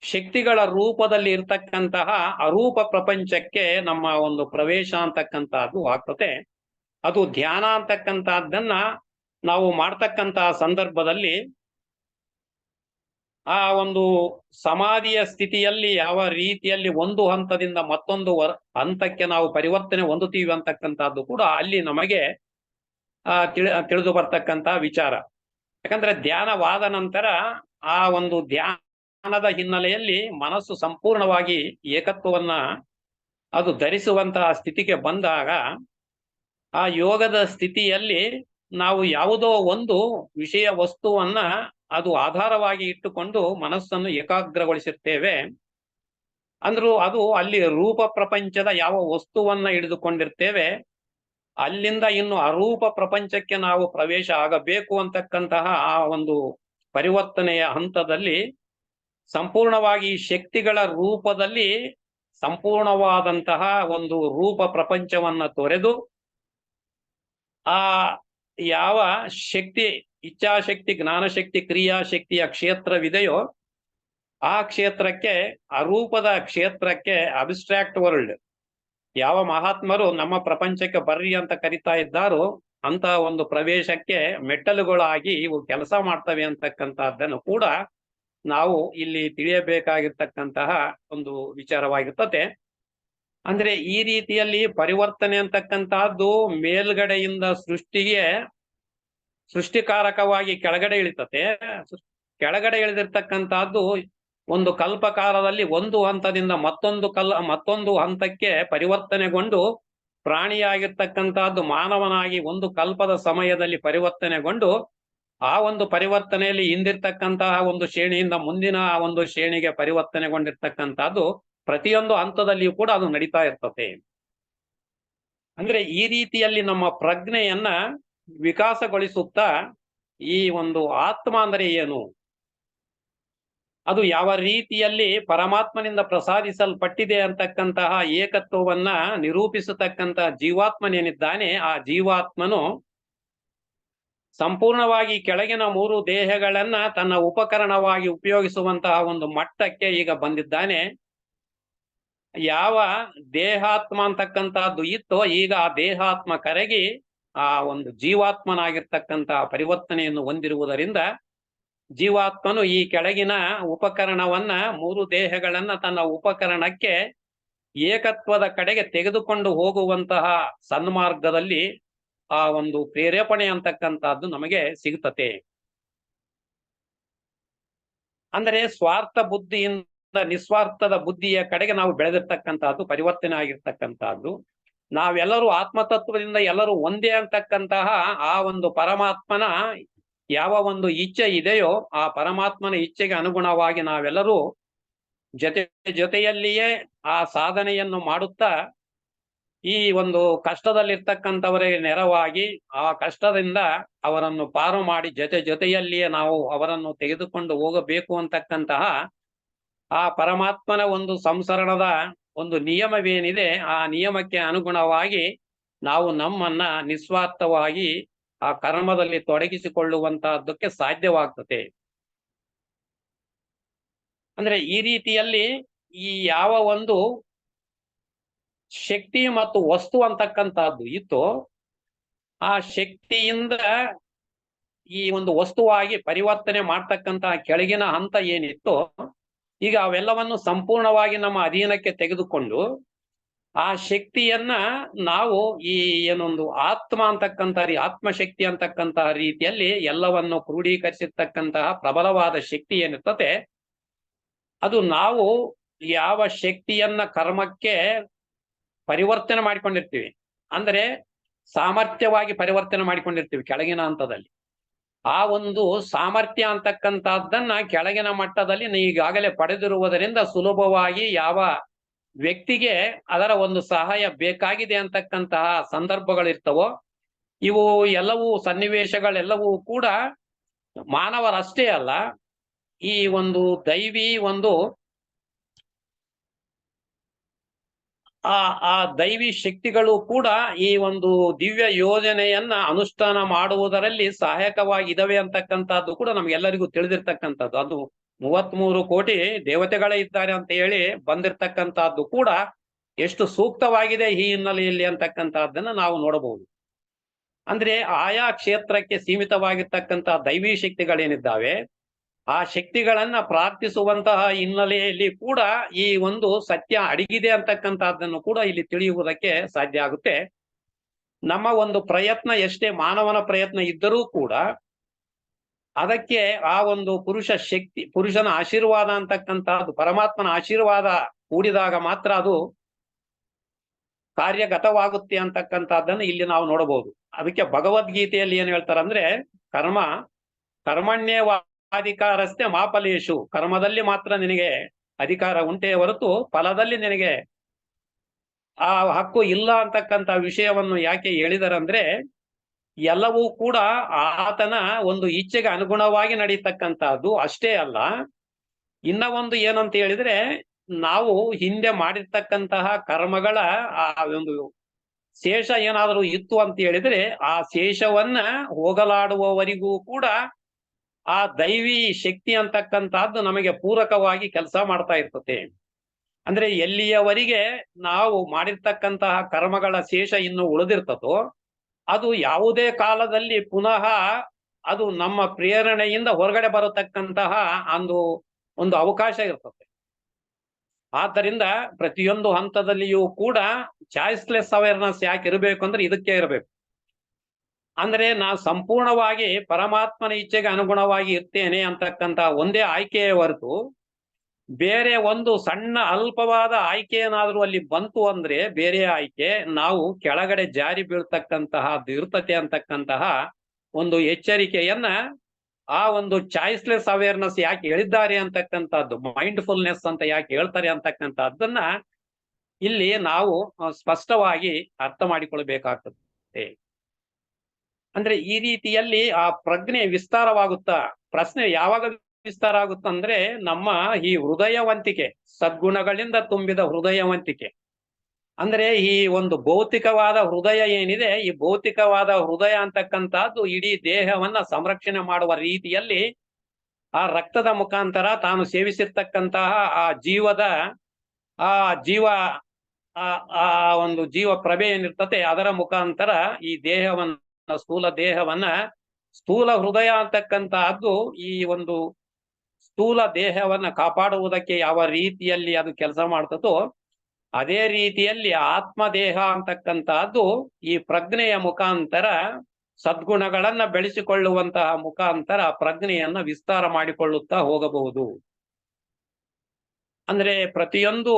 ಶಕ್ತಿಗಳ ರೂಪದಲ್ಲಿ ಇರ್ತಕ್ಕಂತಹ ಅರೂಪ ಪ್ರಪಂಚಕ್ಕೆ ನಮ್ಮ ಒಂದು ಪ್ರವೇಶ ಅಂತಕ್ಕಂಥದ್ದು ಆಗ್ತದೆ. ಅದು ಧ್ಯಾನ ಅಂತಕ್ಕಂಥದ್ದನ್ನ ನಾವು ಮಾಡ್ತಕ್ಕಂತಹ ಸಂದರ್ಭದಲ್ಲಿ ಆ ಒಂದು ಸಮಾಧಿಯ ಸ್ಥಿತಿಯಲ್ಲಿ ಯಾವ ರೀತಿಯಲ್ಲಿ ಒಂದು ಹಂತದಿಂದ ಮತ್ತೊಂದು ಹಂತಕ್ಕೆ ನಾವು ಪರಿವರ್ತನೆ ಹೊಂದುತ್ತೀವಿ ಅಂತಕ್ಕಂಥದ್ದು ಕೂಡ ಅಲ್ಲಿ ನಮಗೆ ತಿಳಿದು ಬರ್ತಕ್ಕಂಥ ವಿಚಾರ. ಯಾಕಂದ್ರೆ ಧ್ಯಾನವಾದ ನಂತರ ಆ ಒಂದು ಧ್ಯಾನದ ಹಿನ್ನೆಲೆಯಲ್ಲಿ ಮನಸ್ಸು ಸಂಪೂರ್ಣವಾಗಿ ಏಕತ್ವವನ್ನ ಅದು ಧರಿಸುವಂತಹ ಸ್ಥಿತಿಗೆ ಬಂದಾಗ ಆ ಯೋಗದ ಸ್ಥಿತಿಯಲ್ಲಿ ನಾವು ಯಾವುದೋ ಒಂದು ವಿಷಯ ವಸ್ತುವನ್ನ ಅದು ಆಧಾರವಾಗಿ ಇಟ್ಟುಕೊಂಡು ಮನಸ್ಸನ್ನು ಏಕಾಗ್ರಗೊಳಿಸುತ್ತೇವೆ. ಅಂದ್ರೂ ಅದು ಅಲ್ಲಿ ರೂಪ ಪ್ರಪಂಚದ ಯಾವ ವಸ್ತುವನ್ನ ಹಿಡಿದುಕೊಂಡಿರ್ತೇವೆ ಅಲ್ಲಿಂದ ಇನ್ನು ಅರೂಪ ಪ್ರಪಂಚಕ್ಕೆ ನಾವು ಪ್ರವೇಶ ಆಗಬೇಕು ಅಂತಕ್ಕಂತಹ ಆ ಒಂದು ಪರಿವರ್ತನೆಯ ಹಂತದಲ್ಲಿ ಸಂಪೂರ್ಣವಾಗಿ ಶಕ್ತಿಗಳ ರೂಪದಲ್ಲಿ ಸಂಪೂರ್ಣವಾದಂತಹ ಒಂದು ರೂಪ ಪ್ರಪಂಚವನ್ನ ತೊರೆದು ಆ ಯಾವ ಶಕ್ತಿ, ಇಚ್ಛಾಶಕ್ತಿ, ಜ್ಞಾನಶಕ್ತಿ, ಕ್ರಿಯಾಶಕ್ತಿಯ ಕ್ಷೇತ್ರವಿದೆಯೋ ಆ ಕ್ಷೇತ್ರಕ್ಕೆ, ಅರೂಪದ ಕ್ಷೇತ್ರಕ್ಕೆ, ಅಬ್ಸ್ಟ್ರಾಕ್ಟ್ ವರ್ಲ್ಡ್ ಯಾವ ಮಹಾತ್ಮರು ನಮ್ಮ ಪ್ರಪಂಚಕ್ಕೆ ಬರ್ರಿ ಅಂತ ಕರಿತಾ ಇದ್ದಾರೋ ಅಂತ ಒಂದು ಪ್ರವೇಶಕ್ಕೆ ಮೆಟ್ಟಲುಗಳಾಗಿ ಇವು ಕೆಲಸ ಮಾಡ್ತವೆ ಅಂತಕ್ಕಂತಹದ್ದನ್ನು ಕೂಡ ನಾವು ಇಲ್ಲಿ ತಿಳಿಯಬೇಕಾಗಿರ್ತಕ್ಕಂತಹ ಒಂದು ವಿಚಾರವಾಗಿರ್ತದೆ. ಅಂದ್ರೆ ಈ ರೀತಿಯಲ್ಲಿ ಪರಿವರ್ತನೆ ಅಂತಕ್ಕಂತಹದ್ದು ಮೇಲ್ಗಡೆಯಿಂದ ಸೃಷ್ಟಿಕಾರಕವಾಗಿ ಕೆಳಗಡೆ ಇಳಿತತೆ. ಕೆಳಗಡೆ ಇಳಿದಿರ್ತಕ್ಕಂತಹದ್ದು ಒಂದು ಕಲ್ಪಕಾಲದಲ್ಲಿ ಒಂದು ಹಂತದಿಂದ ಮತ್ತೊಂದು ಹಂತಕ್ಕೆ ಪರಿವರ್ತನೆಗೊಂಡು ಪ್ರಾಣಿಯಾಗಿರ್ತಕ್ಕಂತಹದ್ದು ಮಾನವನಾಗಿ ಒಂದು ಕಲ್ಪದ ಸಮಯದಲ್ಲಿ ಪರಿವರ್ತನೆಗೊಂಡು ಆ ಒಂದು ಪರಿವರ್ತನೆಯಲ್ಲಿ ಹಿಂದಿರ್ತಕ್ಕಂತಹ ಒಂದು ಶ್ರೇಣಿಯಿಂದ ಮುಂದಿನ ಒಂದು ಶ್ರೇಣಿಗೆ ಪರಿವರ್ತನೆಗೊಂಡಿರ್ತಕ್ಕಂತಹದ್ದು ಪ್ರತಿಯೊಂದು ಹಂತದಲ್ಲಿಯೂ ಕೂಡ ಅದು ನಡೀತಾ ಇರ್ತದೆ. ಅಂದ್ರೆ ಈ ರೀತಿಯಲ್ಲಿ ನಮ್ಮ ಪ್ರಜ್ಞೆಯನ್ನ ವಿಕಾಸಗೊಳಿಸುತ್ತಾ ಈ ಒಂದು ಆತ್ಮ ಅಂದ್ರೆ ಏನು, ಅದು ಯಾವ ರೀತಿಯಲ್ಲಿ ಪರಮಾತ್ಮನಿಂದ ಪ್ರಸಾದಿಸಲ್ಪಟ್ಟಿದೆ ಅಂತಕ್ಕಂತಹ ಏಕತ್ವವನ್ನ ನಿರೂಪಿಸತಕ್ಕಂತಹ ಜೀವಾತ್ಮನೇನಿದ್ದಾನೆ, ಆ ಜೀವಾತ್ಮನು ಸಂಪೂರ್ಣವಾಗಿ ಕೆಳಗಿನ 3 ದೇಹಗಳನ್ನ ತನ್ನ ಉಪಕರಣವಾಗಿ ಉಪಯೋಗಿಸುವಂತಹ ಒಂದು ಮಟ್ಟಕ್ಕೆ ಈಗ ಬಂದಿದ್ದಾನೆ. ಯಾವ ದೇಹಾತ್ಮ ಅಂತಕ್ಕಂತಹದ್ದು ಇತ್ತೋ ಈಗ ಆ ದೇಹಾತ್ಮ ಕರಗಿ ಆ ಒಂದು ಜೀವಾತ್ಮನಾಗಿರ್ತಕ್ಕಂತಹ ಪರಿವರ್ತನೆಯನ್ನು ಹೊಂದಿರುವುದರಿಂದ ಜೀವಾತ್ಮನು ಈ ಕೆಳಗಿನ ಉಪಕರಣವನ್ನ 3 ದೇಹಗಳನ್ನ ತನ್ನ ಉಪಕರಣಕ್ಕೆ ಏಕತ್ವದ ಕಡೆಗೆ ತೆಗೆದುಕೊಂಡು ಹೋಗುವಂತಹ ಸನ್ಮಾರ್ಗದಲ್ಲಿ ಆ ಒಂದು ಪ್ರೇರೇಪಣೆ ಅಂತಕ್ಕಂತಹದ್ದು ನಮಗೆ ಸಿಗುತ್ತದೆ. ಅಂದರೆ ಸ್ವಾರ್ಥ ಬುದ್ಧಿಯಿಂದ ನಿಸ್ವಾರ್ಥದ ಬುದ್ಧಿಯ ಕಡೆಗೆ ನಾವು ಬೆಳೆದಿರ್ತಕ್ಕಂತಹದ್ದು ಪರಿವರ್ತನೆ ಆಗಿರ್ತಕ್ಕಂತಹದ್ದು. ನಾವೆಲ್ಲರೂ ಆತ್ಮತತ್ವದಿಂದ ಎಲ್ಲರೂ ಒಂದೇ ಅಂತಕ್ಕಂತಹ ಆ ಒಂದು ಪರಮಾತ್ಮನ ಯಾವ ಒಂದು ಇಚ್ಛೆ ಇದೆಯೋ ಆ ಪರಮಾತ್ಮನ ಇಚ್ಛೆಗೆ ಅನುಗುಣವಾಗಿ ನಾವೆಲ್ಲರೂ ಜೊತೆಯಲ್ಲಿಯೇ ಆ ಸಾಧನೆಯನ್ನು ಮಾಡುತ್ತಾ ಈ ಒಂದು ಕಷ್ಟದಲ್ಲಿರ್ತಕ್ಕಂಥವರಿಗೆ ನೆರವಾಗಿ ಆ ಕಷ್ಟದಿಂದ ಅವರನ್ನು ಪಾರು ಮಾಡಿ ಜೊತೆಯಲ್ಲಿಯೇ ನಾವು ಅವರನ್ನು ತೆಗೆದುಕೊಂಡು ಹೋಗಬೇಕು ಅಂತಕ್ಕಂತಹ ಆ ಪರಮಾತ್ಮನ ಒಂದು ಸಂಸರಣದ ಒಂದು ನಿಯಮವೇನಿದೆ ಆ ನಿಯಮಕ್ಕೆ ಅನುಗುಣವಾಗಿ ನಾವು ನಮ್ಮನ್ನ ನಿಸ್ವಾರ್ಥವಾಗಿ ಆ ಕರ್ಮದಲ್ಲಿ ತೊಡಗಿಸಿಕೊಳ್ಳುವಂತಹದ್ದಕ್ಕೆ ಸಾಧ್ಯವಾಗ್ತದೆ. ಅಂದ್ರೆ ಈ ರೀತಿಯಲ್ಲಿ ಈ ಯಾವ ಒಂದು ಶಕ್ತಿ ಮತ್ತು ವಸ್ತು ಅಂತಕ್ಕಂತಹದ್ದು ಇತ್ತು, ಆ ಶಕ್ತಿಯಿಂದ ಈ ಒಂದು ವಸ್ತುವಾಗಿ ಪರಿವರ್ತನೆ ಮಾಡ್ತಕ್ಕಂತಹ ಕೆಳಗಿನ ಹಂತ ಏನಿತ್ತು, ಈಗ ಅವೆಲ್ಲವನ್ನು ಸಂಪೂರ್ಣವಾಗಿ ನಮ್ಮ ಅಧೀನಕ್ಕೆ ತೆಗೆದುಕೊಂಡು ಆ ಶಕ್ತಿಯನ್ನ ನಾವು ಈ ಏನೊಂದು ಆತ್ಮ ಅಂತಕ್ಕಂತಹ ಆತ್ಮಶಕ್ತಿ ಅಂತಕ್ಕಂತಹ ರೀತಿಯಲ್ಲಿ ಎಲ್ಲವನ್ನು ಕ್ರೋಢೀಕರಿಸಿರ್ತಕ್ಕಂತಹ ಪ್ರಬಲವಾದ ಶಕ್ತಿ ಏನಿರ್ತದೆ, ಅದು ನಾವು ಯಾವ ಶಕ್ತಿಯನ್ನ ಕರ್ಮಕ್ಕೆ ಪರಿವರ್ತನೆ ಮಾಡಿಕೊಂಡಿರ್ತೀವಿ, ಅಂದ್ರೆ ಸಾಮರ್ಥ್ಯವಾಗಿ ಪರಿವರ್ತನೆ ಮಾಡಿಕೊಂಡಿರ್ತೀವಿ ಕೆಳಗಿನ ಹಂತದಲ್ಲಿ, ಆ ಒಂದು ಸಾಮರ್ಥ್ಯ ಅಂತಕ್ಕಂಥದ್ದನ್ನ ಕೆಳಗಿನ ಮಟ್ಟದಲ್ಲಿ ಈಗಾಗಲೇ ಪಡೆದಿರುವುದರಿಂದ ಸುಲಭವಾಗಿ ಯಾವ ವ್ಯಕ್ತಿಗೆ ಅದರ ಒಂದು ಸಹಾಯ ಬೇಕಾಗಿದೆ ಅಂತಕ್ಕಂತಹ ಸಂದರ್ಭಗಳಿರ್ತವೋ, ಇವು ಎಲ್ಲವೂ ಸನ್ನಿವೇಶಗಳೆಲ್ಲವೂ ಕೂಡ ಮಾನವರಷ್ಟೇ ಅಲ್ಲ, ಈ ಒಂದು ದೈವಿ ಒಂದು ಆ ದೈವಿ ಶಕ್ತಿಗಳು ಕೂಡ ಈ ಒಂದು ದಿವ್ಯ ಯೋಜನೆಯನ್ನ ಅನುಷ್ಠಾನ ಮಾಡುವುದರಲ್ಲಿ ಸಹಾಯಕವಾಗಿದ್ದಾವೆ ಅಂತಕ್ಕಂಥದ್ದು ಕೂಡ ನಮ್ಗೆಲ್ಲರಿಗೂ ತಿಳಿದಿರ್ತಕ್ಕಂಥದ್ದು. ಅದು 33 ಕೋಟಿ ದೇವತೆಗಳೇ ಇದ್ದಾರೆ ಅಂತ ಹೇಳಿ ಬಂದಿರ್ತಕ್ಕಂಥದ್ದು ಕೂಡ ಎಷ್ಟು ಸೂಕ್ತವಾಗಿದೆ ಈ ಹಿನ್ನೆಲೆಯಲ್ಲಿ ಅಂತಕ್ಕಂಥದ್ದನ್ನ ನಾವು ನೋಡಬಹುದು. ಅಂದ್ರೆ ಆಯಾ ಕ್ಷೇತ್ರಕ್ಕೆ ಸೀಮಿತವಾಗಿರ್ತಕ್ಕಂತಹ ದೈವಿ ಶಕ್ತಿಗಳೇನಿದ್ದಾವೆ ಆ ಶಕ್ತಿಗಳನ್ನ ಪ್ರಾರ್ಥಿಸುವಂತಹ ಹಿನ್ನೆಲೆಯಲ್ಲಿ ಕೂಡ ಈ ಒಂದು ಸತ್ಯ ಅಡಗಿದೆ ಅಂತಕ್ಕಂಥದ್ದನ್ನು ಕೂಡ ಇಲ್ಲಿ ತಿಳಿಯುವುದಕ್ಕೆ ಸಾಧ್ಯ ಆಗುತ್ತೆ. ನಮ್ಮ ಒಂದು ಪ್ರಯತ್ನ ಎಷ್ಟೇ ಮಾನವನ ಪ್ರಯತ್ನ ಇದ್ದರೂ ಕೂಡ ಅದಕ್ಕೆ ಆ ಒಂದು ಪುರುಷನ ಆಶೀರ್ವಾದ ಅಂತಕ್ಕಂಥದ್ದು, ಪರಮಾತ್ಮನ ಆಶೀರ್ವಾದ ಕೂಡಿದಾಗ ಮಾತ್ರ ಅದು ಕಾರ್ಯಗತವಾಗುತ್ತೆ ಅಂತಕ್ಕಂಥದ್ದನ್ನು ಇಲ್ಲಿ ನಾವು ನೋಡಬಹುದು. ಅದಕ್ಕೆ ಭಗವದ್ಗೀತೆಯಲ್ಲಿ ಏನ್ ಹೇಳ್ತಾರಂದ್ರೆ, ಕರ್ಮಣ್ಯೇವಾಧಿಕಾರಸ್ಥೆ ಮಾ ಫಲೇಷು, ಕರ್ಮದಲ್ಲಿ ಮಾತ್ರ ನಿನಗೆ ಅಧಿಕಾರ ಉಂಟೇ ಹೊರತು ಫಲದಲ್ಲಿ ನಿನಗೆ ಆ ಹಕ್ಕು ಇಲ್ಲ ಅಂತಕ್ಕಂಥ ವಿಷಯವನ್ನು ಯಾಕೆ ಹೇಳಿದಾರಂದ್ರೆ, ಎಲ್ಲವೂ ಕೂಡ ಆತನ ಒಂದು ಇಚ್ಛೆಗೆ ಅನುಗುಣವಾಗಿ ನಡೀತಕ್ಕಂಥದ್ದು ಅಷ್ಟೇ ಅಲ್ಲ, ಇನ್ನ ಒಂದು ಏನಂತ ಹೇಳಿದ್ರೆ, ನಾವು ಹಿಂದೆ ಮಾಡಿರ್ತಕ್ಕಂತಹ ಕರ್ಮಗಳ ಆ ಒಂದು ಶೇಷ ಏನಾದರೂ ಇತ್ತು ಅಂತ ಹೇಳಿದ್ರೆ ಆ ಶೇಷವನ್ನ ಹೋಗಲಾಡುವವರಿಗೂ ಕೂಡ ಆ ದೈವಿ ಶಕ್ತಿ ಅಂತಕ್ಕಂಥದ್ದು ನಮಗೆ ಪೂರಕವಾಗಿ ಕೆಲಸ ಮಾಡ್ತಾ ಇರ್ತದೆ. ಅಂದ್ರೆ ಎಲ್ಲಿಯವರೆಗೆ ನಾವು ಮಾಡಿರ್ತಕ್ಕಂತಹ ಕರ್ಮಗಳ ಶೇಷ ಇನ್ನು ಉಳಿದಿರ್ತದೋ ಅದು ಯಾವುದೇ ಕಾಲದಲ್ಲಿ ಪುನಃ ಅದು ನಮ್ಮ ಪ್ರೇರಣೆಯಿಂದ ಹೊರಗಡೆ ಬರತಕ್ಕಂತಹ ಒಂದು ಅವಕಾಶ ಇರ್ತದೆ. ಆದ್ದರಿಂದ ಪ್ರತಿಯೊಂದು ಹಂತದಲ್ಲಿಯೂ ಕೂಡ ಚಾಯ್ಸ್ಲೆಸ್ ಅವೇರ್ನೆಸ್ ಯಾಕೆ ಇರಬೇಕು ಅಂದ್ರೆ ಇದಕ್ಕೆ ಇರಬೇಕು. ಅಂದ್ರೆ ನಾನು ಸಂಪೂರ್ಣವಾಗಿ ಪರಮಾತ್ಮನ ಇಚ್ಛೆಗೆ ಅನುಗುಣವಾಗಿ ಇರ್ತೇನೆ ಅಂತಕ್ಕಂತ ಒಂದೇ ಆಯ್ಕೆಯ ಹೊರತು ಬೇರೆ ಒಂದು ಸಣ್ಣ ಅಲ್ಪವಾದ ಆಯ್ಕೆ ಏನಾದ್ರೂ ಅಲ್ಲಿ ಬಂತು ಅಂದ್ರೆ ಬೇರೆ ಆಯ್ಕೆ ನಾವು ಕೆಳಗಡೆ ಜಾರಿ ಬೀಳ್ತಕ್ಕಂತಹ ಇರ್ತತೆ ಅಂತಕ್ಕಂತಹ ಒಂದು ಎಚ್ಚರಿಕೆಯನ್ನ ಆ ಒಂದು ಚಾಯ್ಸ್ಲೆಸ್ ಅವೇರ್ನೆಸ್ ಯಾಕೆ ಹೇಳಿದ್ದಾರೆ ಅಂತಕ್ಕಂಥದ್ದು, ಮೈಂಡ್ಫುಲ್ನೆಸ್ ಅಂತ ಯಾಕೆ ಹೇಳ್ತಾರೆ ಅಂತಕ್ಕಂಥದ್ದನ್ನ ಇಲ್ಲಿ ನಾವು ಸ್ಪಷ್ಟವಾಗಿ ಅರ್ಥ ಮಾಡಿಕೊಳ್ಬೇಕಾಗ್ತದೆ. ಅಂದ್ರೆ ಈ ರೀತಿಯಲ್ಲಿ ಆ ಪ್ರಜ್ಞೆ ವಿಸ್ತಾರವಾಗುತ್ತಾ, ಪ್ರಶ್ನೆ ಯಾವಾಗ ವಿಸ್ತಾರ ಆಗುತ್ತಂದ್ರೆ ನಮ್ಮ ಈ ಹೃದಯವಂತಿಕೆ, ಸದ್ಗುಣಗಳಿಂದ ತುಂಬಿದ ಹೃದಯವಂತಿಕೆ. ಅಂದ್ರೆ ಈ ಒಂದು ಭೌತಿಕವಾದ ಹೃದಯ ಏನಿದೆ, ಈ ಭೌತಿಕವಾದ ಹೃದಯ ಅಂತಕ್ಕಂಥದ್ದು ಇಡೀ ದೇಹವನ್ನ ಸಂರಕ್ಷಣೆ ಮಾಡುವ ರೀತಿಯಲ್ಲಿ ಆ ರಕ್ತದ ಮುಖಾಂತರ ತಾನು ಸೇವಿಸಿರ್ತಕ್ಕಂತಹ ಆ ಜೀವದ ಆ ಜೀವ ಆ ಒಂದು ಜೀವ ಪ್ರಭೆ ಏನಿರ್ತತೆ ಅದರ ಮುಖಾಂತರ ಈ ದೇಹವನ್ನ, ಸ್ಥೂಲ ದೇಹವನ್ನ, ಸ್ಥೂಲ ಹೃದಯ ಅಂತಕ್ಕಂತಹದ್ದು ಈ ಒಂದು ಸ್ಥೂಲ ದೇಹವನ್ನ ಕಾಪಾಡುವುದಕ್ಕೆ ಯಾವ ರೀತಿಯಲ್ಲಿ ಅದು ಕೆಲಸ ಮಾಡ್ತದೋ ಅದೇ ರೀತಿಯಲ್ಲಿ ಆತ್ಮದೇಹ ಅಂತಕ್ಕಂತಹದ್ದು ಈ ಪ್ರಜ್ಞೆಯ ಮುಖಾಂತರ ಸದ್ಗುಣಗಳನ್ನ ಬೆಳೆಸಿಕೊಳ್ಳುವಂತಹ ಮುಖಾಂತರ ಪ್ರಜ್ಞೆಯನ್ನ ವಿಸ್ತಾರ ಮಾಡಿಕೊಳ್ಳುತ್ತಾ ಹೋಗಬಹುದು. ಅಂದ್ರೆ ಪ್ರತಿಯೊಂದು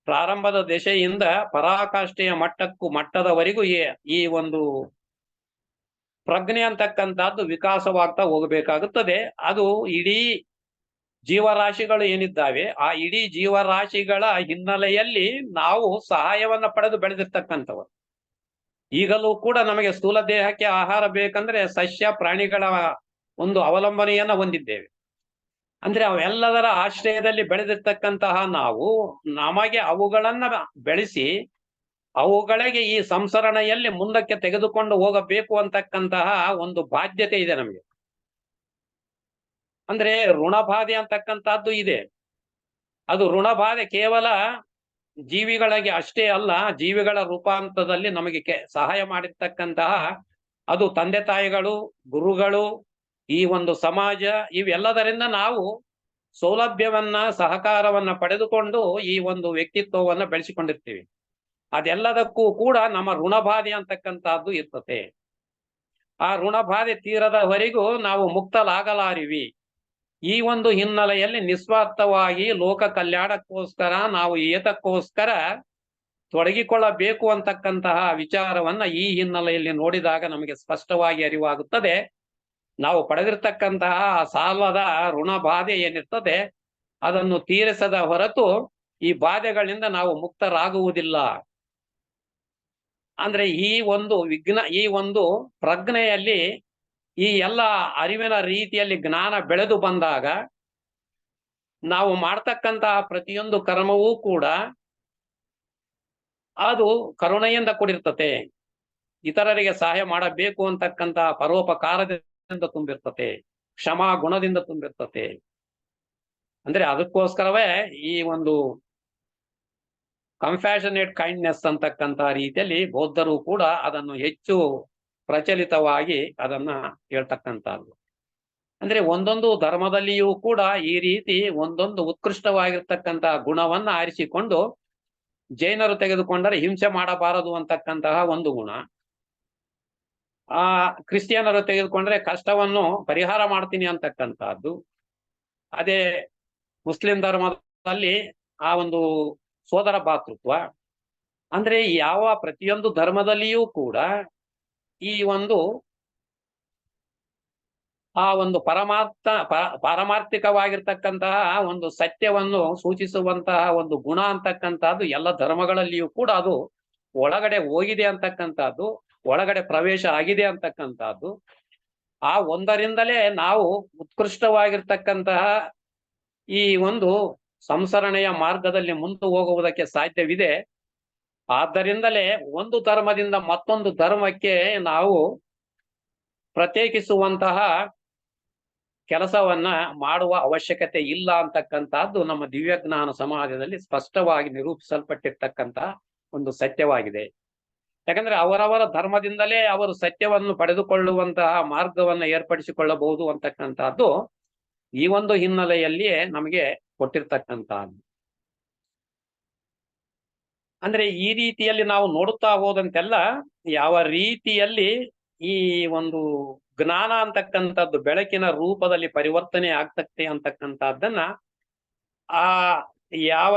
ಪ್ರಾರಂಭದ ದಶೆಯಿಂದ ಪರಾಕಾಷ್ಠೆಯ ಮಟ್ಟದವರೆಗೂ ಈ ಒಂದು ಪ್ರಜ್ಞೆ ಅಂತಕ್ಕಂಥದ್ದು ವಿಕಾಸವಾಗ್ತಾ ಹೋಗಬೇಕಾಗುತ್ತದೆ. ಅದು ಇಡೀ ಜೀವರಾಶಿಗಳು ಏನಿದ್ದಾವೆ ಆ ಇಡೀ ಜೀವರಾಶಿಗಳ ಹಿನ್ನೆಲೆಯಲ್ಲಿ ನಾವು ಸಹಾಯವನ್ನ ಪಡೆದು ಬೆಳೆದಿರ್ತಕ್ಕಂಥವರು. ಈಗಲೂ ಕೂಡ ನಮಗೆ ಸ್ಥೂಲ ದೇಹಕ್ಕೆ ಆಹಾರ ಬೇಕಂದ್ರೆ ಸಸ್ಯ ಪ್ರಾಣಿಗಳ ಒಂದು ಅವಲಂಬನೆಯನ್ನ ಹೊಂದಿದ್ದೇವೆ. ಅಂದ್ರೆ ಅವೆಲ್ಲದರ ಆಶ್ರಯದಲ್ಲಿ ಬೆಳೆದಿರ್ತಕ್ಕಂತಹ ನಾವು ನಮಗೆ ಅವುಗಳನ್ನ ಬೆಳೆಸಿ ಅವುಗಳಿಗೆ ಈ ಸಂಸರಣೆಯಲ್ಲಿ ಮುಂದಕ್ಕೆ ತೆಗೆದುಕೊಂಡು ಹೋಗಬೇಕು ಅಂತಕ್ಕಂತಹ ಒಂದು ಬಾಧ್ಯತೆ ಇದೆ ನಮಗೆ. ಅಂದ್ರೆ ಋಣಬಾಧೆ ಅಂತಕ್ಕಂಥದ್ದು ಇದೆ. ಅದು ಋಣಬಾಧೆ ಕೇವಲ ಜೀವಿಗಳಿಗೆ ಅಷ್ಟೇ ಅಲ್ಲ, ಜೀವಿಗಳ ರೂಪಾಂತರದಲ್ಲಿ ನಮಗೆ ಸಹಾಯ ಮಾಡಿರ್ತಕ್ಕಂತಹ ಅದು ತಂದೆ ತಾಯಿಗಳು, ಗುರುಗಳು, ಈ ಒಂದು ಸಮಾಜ, ಇವೆಲ್ಲದರಿಂದ ನಾವು ಸೌಲಭ್ಯವನ್ನ, ಸಹಕಾರವನ್ನ ಪಡೆದುಕೊಂಡು ಈ ಒಂದು ವ್ಯಕ್ತಿತ್ವವನ್ನ ಬೆಳೆಸಿಕೊಂಡಿರ್ತೀವಿ. ಅದೆಲ್ಲದಕ್ಕೂ ಕೂಡ ನಮ್ಮ ಋಣಬಾಧೆ ಅಂತಕ್ಕಂಥದ್ದು ಇರ್ತದೆ. ಆ ಋಣಬಾಧೆ ತೀರದವರೆಗೂ ನಾವು ಮುಕ್ತಲಾಗಲಾರಿವಿ. ಈ ಒಂದು ಹಿನ್ನೆಲೆಯಲ್ಲಿ ನಿಸ್ವಾರ್ಥವಾಗಿ ಲೋಕ ಕಲ್ಯಾಣಕ್ಕೋಸ್ಕರ ನಾವು ಏತಕ್ಕೋಸ್ಕರ ತೊಡಗಿಕೊಳ್ಳಬೇಕು ಅಂತಕ್ಕಂತಹ ವಿಚಾರವನ್ನ ಈ ಹಿನ್ನೆಲೆಯಲ್ಲಿ ನೋಡಿದಾಗ ನಮಗೆ ಸ್ಪಷ್ಟವಾಗಿ ಅರಿವಾಗುತ್ತದೆ. ನಾವು ಪಡೆದಿರ್ತಕ್ಕಂತಹ ಸಾಲದ ಋಣ ಬಾಧೆ ಏನಿರ್ತದೆ ಅದನ್ನು ತೀರಿಸದ ಹೊರತು ಈ ಬಾಧೆಗಳಿಂದ ನಾವು ಮುಕ್ತರಾಗುವುದಿಲ್ಲ. ಅಂದ್ರೆ ಈ ಒಂದು ಪ್ರಜ್ಞೆಯಲ್ಲಿ ಈ ಎಲ್ಲ ಅರಿವಿನ ರೀತಿಯಲ್ಲಿ ಜ್ಞಾನ ಬೆಳೆದು ಬಂದಾಗ ನಾವು ಮಾಡ್ತಕ್ಕಂತಹ ಪ್ರತಿಯೊಂದು ಕರ್ಮವೂ ಕೂಡ ಅದು ಕರುಣೆಯಿಂದ ಕೂಡಿರ್ತತೆ. ಇತರರಿಗೆ ಸಹಾಯ ಮಾಡಬೇಕು ಅಂತಕ್ಕಂತಹ ಪರೋಪಕಾರದಿಂದ ತುಂಬಿರ್ತತೆ, ಕ್ಷಮಾ ಗುಣದಿಂದ ತುಂಬಿರ್ತತೆ. ಅಂದ್ರೆ ಅದಕ್ಕೋಸ್ಕರವೇ ಈ ಒಂದು ಕಂಪ್ಯಾಷನೇಟ್ ಕೈಂಡ್ನೆಸ್ ಅಂತಕ್ಕಂತಹ ರೀತಿಯಲ್ಲಿ ಬೌದ್ಧರು ಕೂಡ ಅದನ್ನು ಹೆಚ್ಚು ಪ್ರಚಲಿತವಾಗಿ ಅದನ್ನ ಹೇಳ್ತಕ್ಕಂಥದ್ದು. ಅಂದ್ರೆ ಒಂದೊಂದು ಧರ್ಮದಲ್ಲಿಯೂ ಕೂಡ ಈ ರೀತಿ ಒಂದೊಂದು ಉತ್ಕೃಷ್ಟವಾಗಿರ್ತಕ್ಕಂತಹ ಗುಣವನ್ನ ಆರಿಸಿಕೊಂಡು, ಜೈನರು ತೆಗೆದುಕೊಂಡರೆ ಹಿಂಸೆ ಮಾಡಬಾರದು ಅಂತಕ್ಕಂತಹ ಒಂದು ಗುಣ, ಕ್ರಿಶ್ಚಿಯನರು ತೆಗೆದುಕೊಂಡ್ರೆ ಕಷ್ಟವನ್ನು ಪರಿಹಾರ ಮಾಡ್ತೀನಿ ಅಂತಕ್ಕಂಥದ್ದು, ಅದೇ ಮುಸ್ಲಿಂ ಧರ್ಮದಲ್ಲಿ ಆ ಒಂದು ಸೋದರ ಭಾತೃತ್ವ. ಅಂದ್ರೆ ಯಾವ ಪ್ರತಿಯೊಂದು ಧರ್ಮದಲ್ಲಿಯೂ ಕೂಡ ಈ ಒಂದು ಆ ಒಂದು ಪಾರಮಾರ್ಥಿಕವಾಗಿರ್ತಕ್ಕಂತಹ ಒಂದು ಸತ್ಯವನ್ನು ಸೂಚಿಸುವಂತಹ ಒಂದು ಗುಣ ಅಂತಕ್ಕಂಥದ್ದು ಎಲ್ಲ ಧರ್ಮಗಳಲ್ಲಿಯೂ ಕೂಡ ಅದು ಒಳಗಡೆ ಹೋಗಿದೆ ಅಂತಕ್ಕಂಥದ್ದು, ಒಳಗಡೆ ಪ್ರವೇಶ ಆಗಿದೆ ಅಂತಕ್ಕಂಥದ್ದು. ಆ ಒಂದರಿಂದಲೇ ನಾವು ಉತ್ಕೃಷ್ಟವಾಗಿರ್ತಕ್ಕಂತಹ ಈ ಒಂದು ಸಂಸರಣೆಯ ಮಾರ್ಗದಲ್ಲಿ ಮುಂದೆ ಹೋಗುವುದಕ್ಕೆ ಸಾಧ್ಯವಿದೆ. ಆದ್ದರಿಂದಲೇ ಒಂದು ಧರ್ಮದಿಂದ ಮತ್ತೊಂದು ಧರ್ಮಕ್ಕೆ ನಾವು ಪ್ರತ್ಯೇಕಿಸುವಂತಹ ಕೆಲಸವನ್ನ ಮಾಡುವ ಅವಶ್ಯಕತೆ ಇಲ್ಲ ಅಂತಕ್ಕಂಥದ್ದು ನಮ್ಮ ದಿವ್ಯಜ್ಞಾನ ಸಮಾಜದಲ್ಲಿ ಸ್ಪಷ್ಟವಾಗಿ ನಿರೂಪಿಸಲ್ಪಟ್ಟಿರ್ತಕ್ಕಂಥ ಒಂದು ಸತ್ಯವಾಗಿದೆ. ಯಾಕಂದ್ರೆ ಅವರವರ ಧರ್ಮದಿಂದಲೇ ಅವರು ಸತ್ಯವನ್ನು ಪಡೆದುಕೊಳ್ಳುವಂತಹ ಮಾರ್ಗವನ್ನ ಏರ್ಪಡಿಸಿಕೊಳ್ಳಬಹುದು ಅಂತಕ್ಕಂಥದ್ದು ಈ ಒಂದು ಹಿನ್ನೆಲೆಯಲ್ಲಿಯೇ ನಮಗೆ ಕೊಟ್ಟಿರ್ತಕ್ಕಂಥದ್ದು. ಅಂದ್ರೆ ಈ ರೀತಿಯಲ್ಲಿ ನಾವು ನೋಡುತ್ತಾ ಹೋದಂತೆಲ್ಲ ಯಾವ ರೀತಿಯಲ್ಲಿ ಈ ಒಂದು ಜ್ಞಾನ ಅಂತಕ್ಕಂಥದ್ದು ಬೆಳಕಿನ ರೂಪದಲ್ಲಿ ಪರಿವರ್ತನೆ ಆಗ್ತಕ್ಕೆ ಅಂತಕ್ಕಂಥದ್ದನ್ನ ಆ ಯಾವ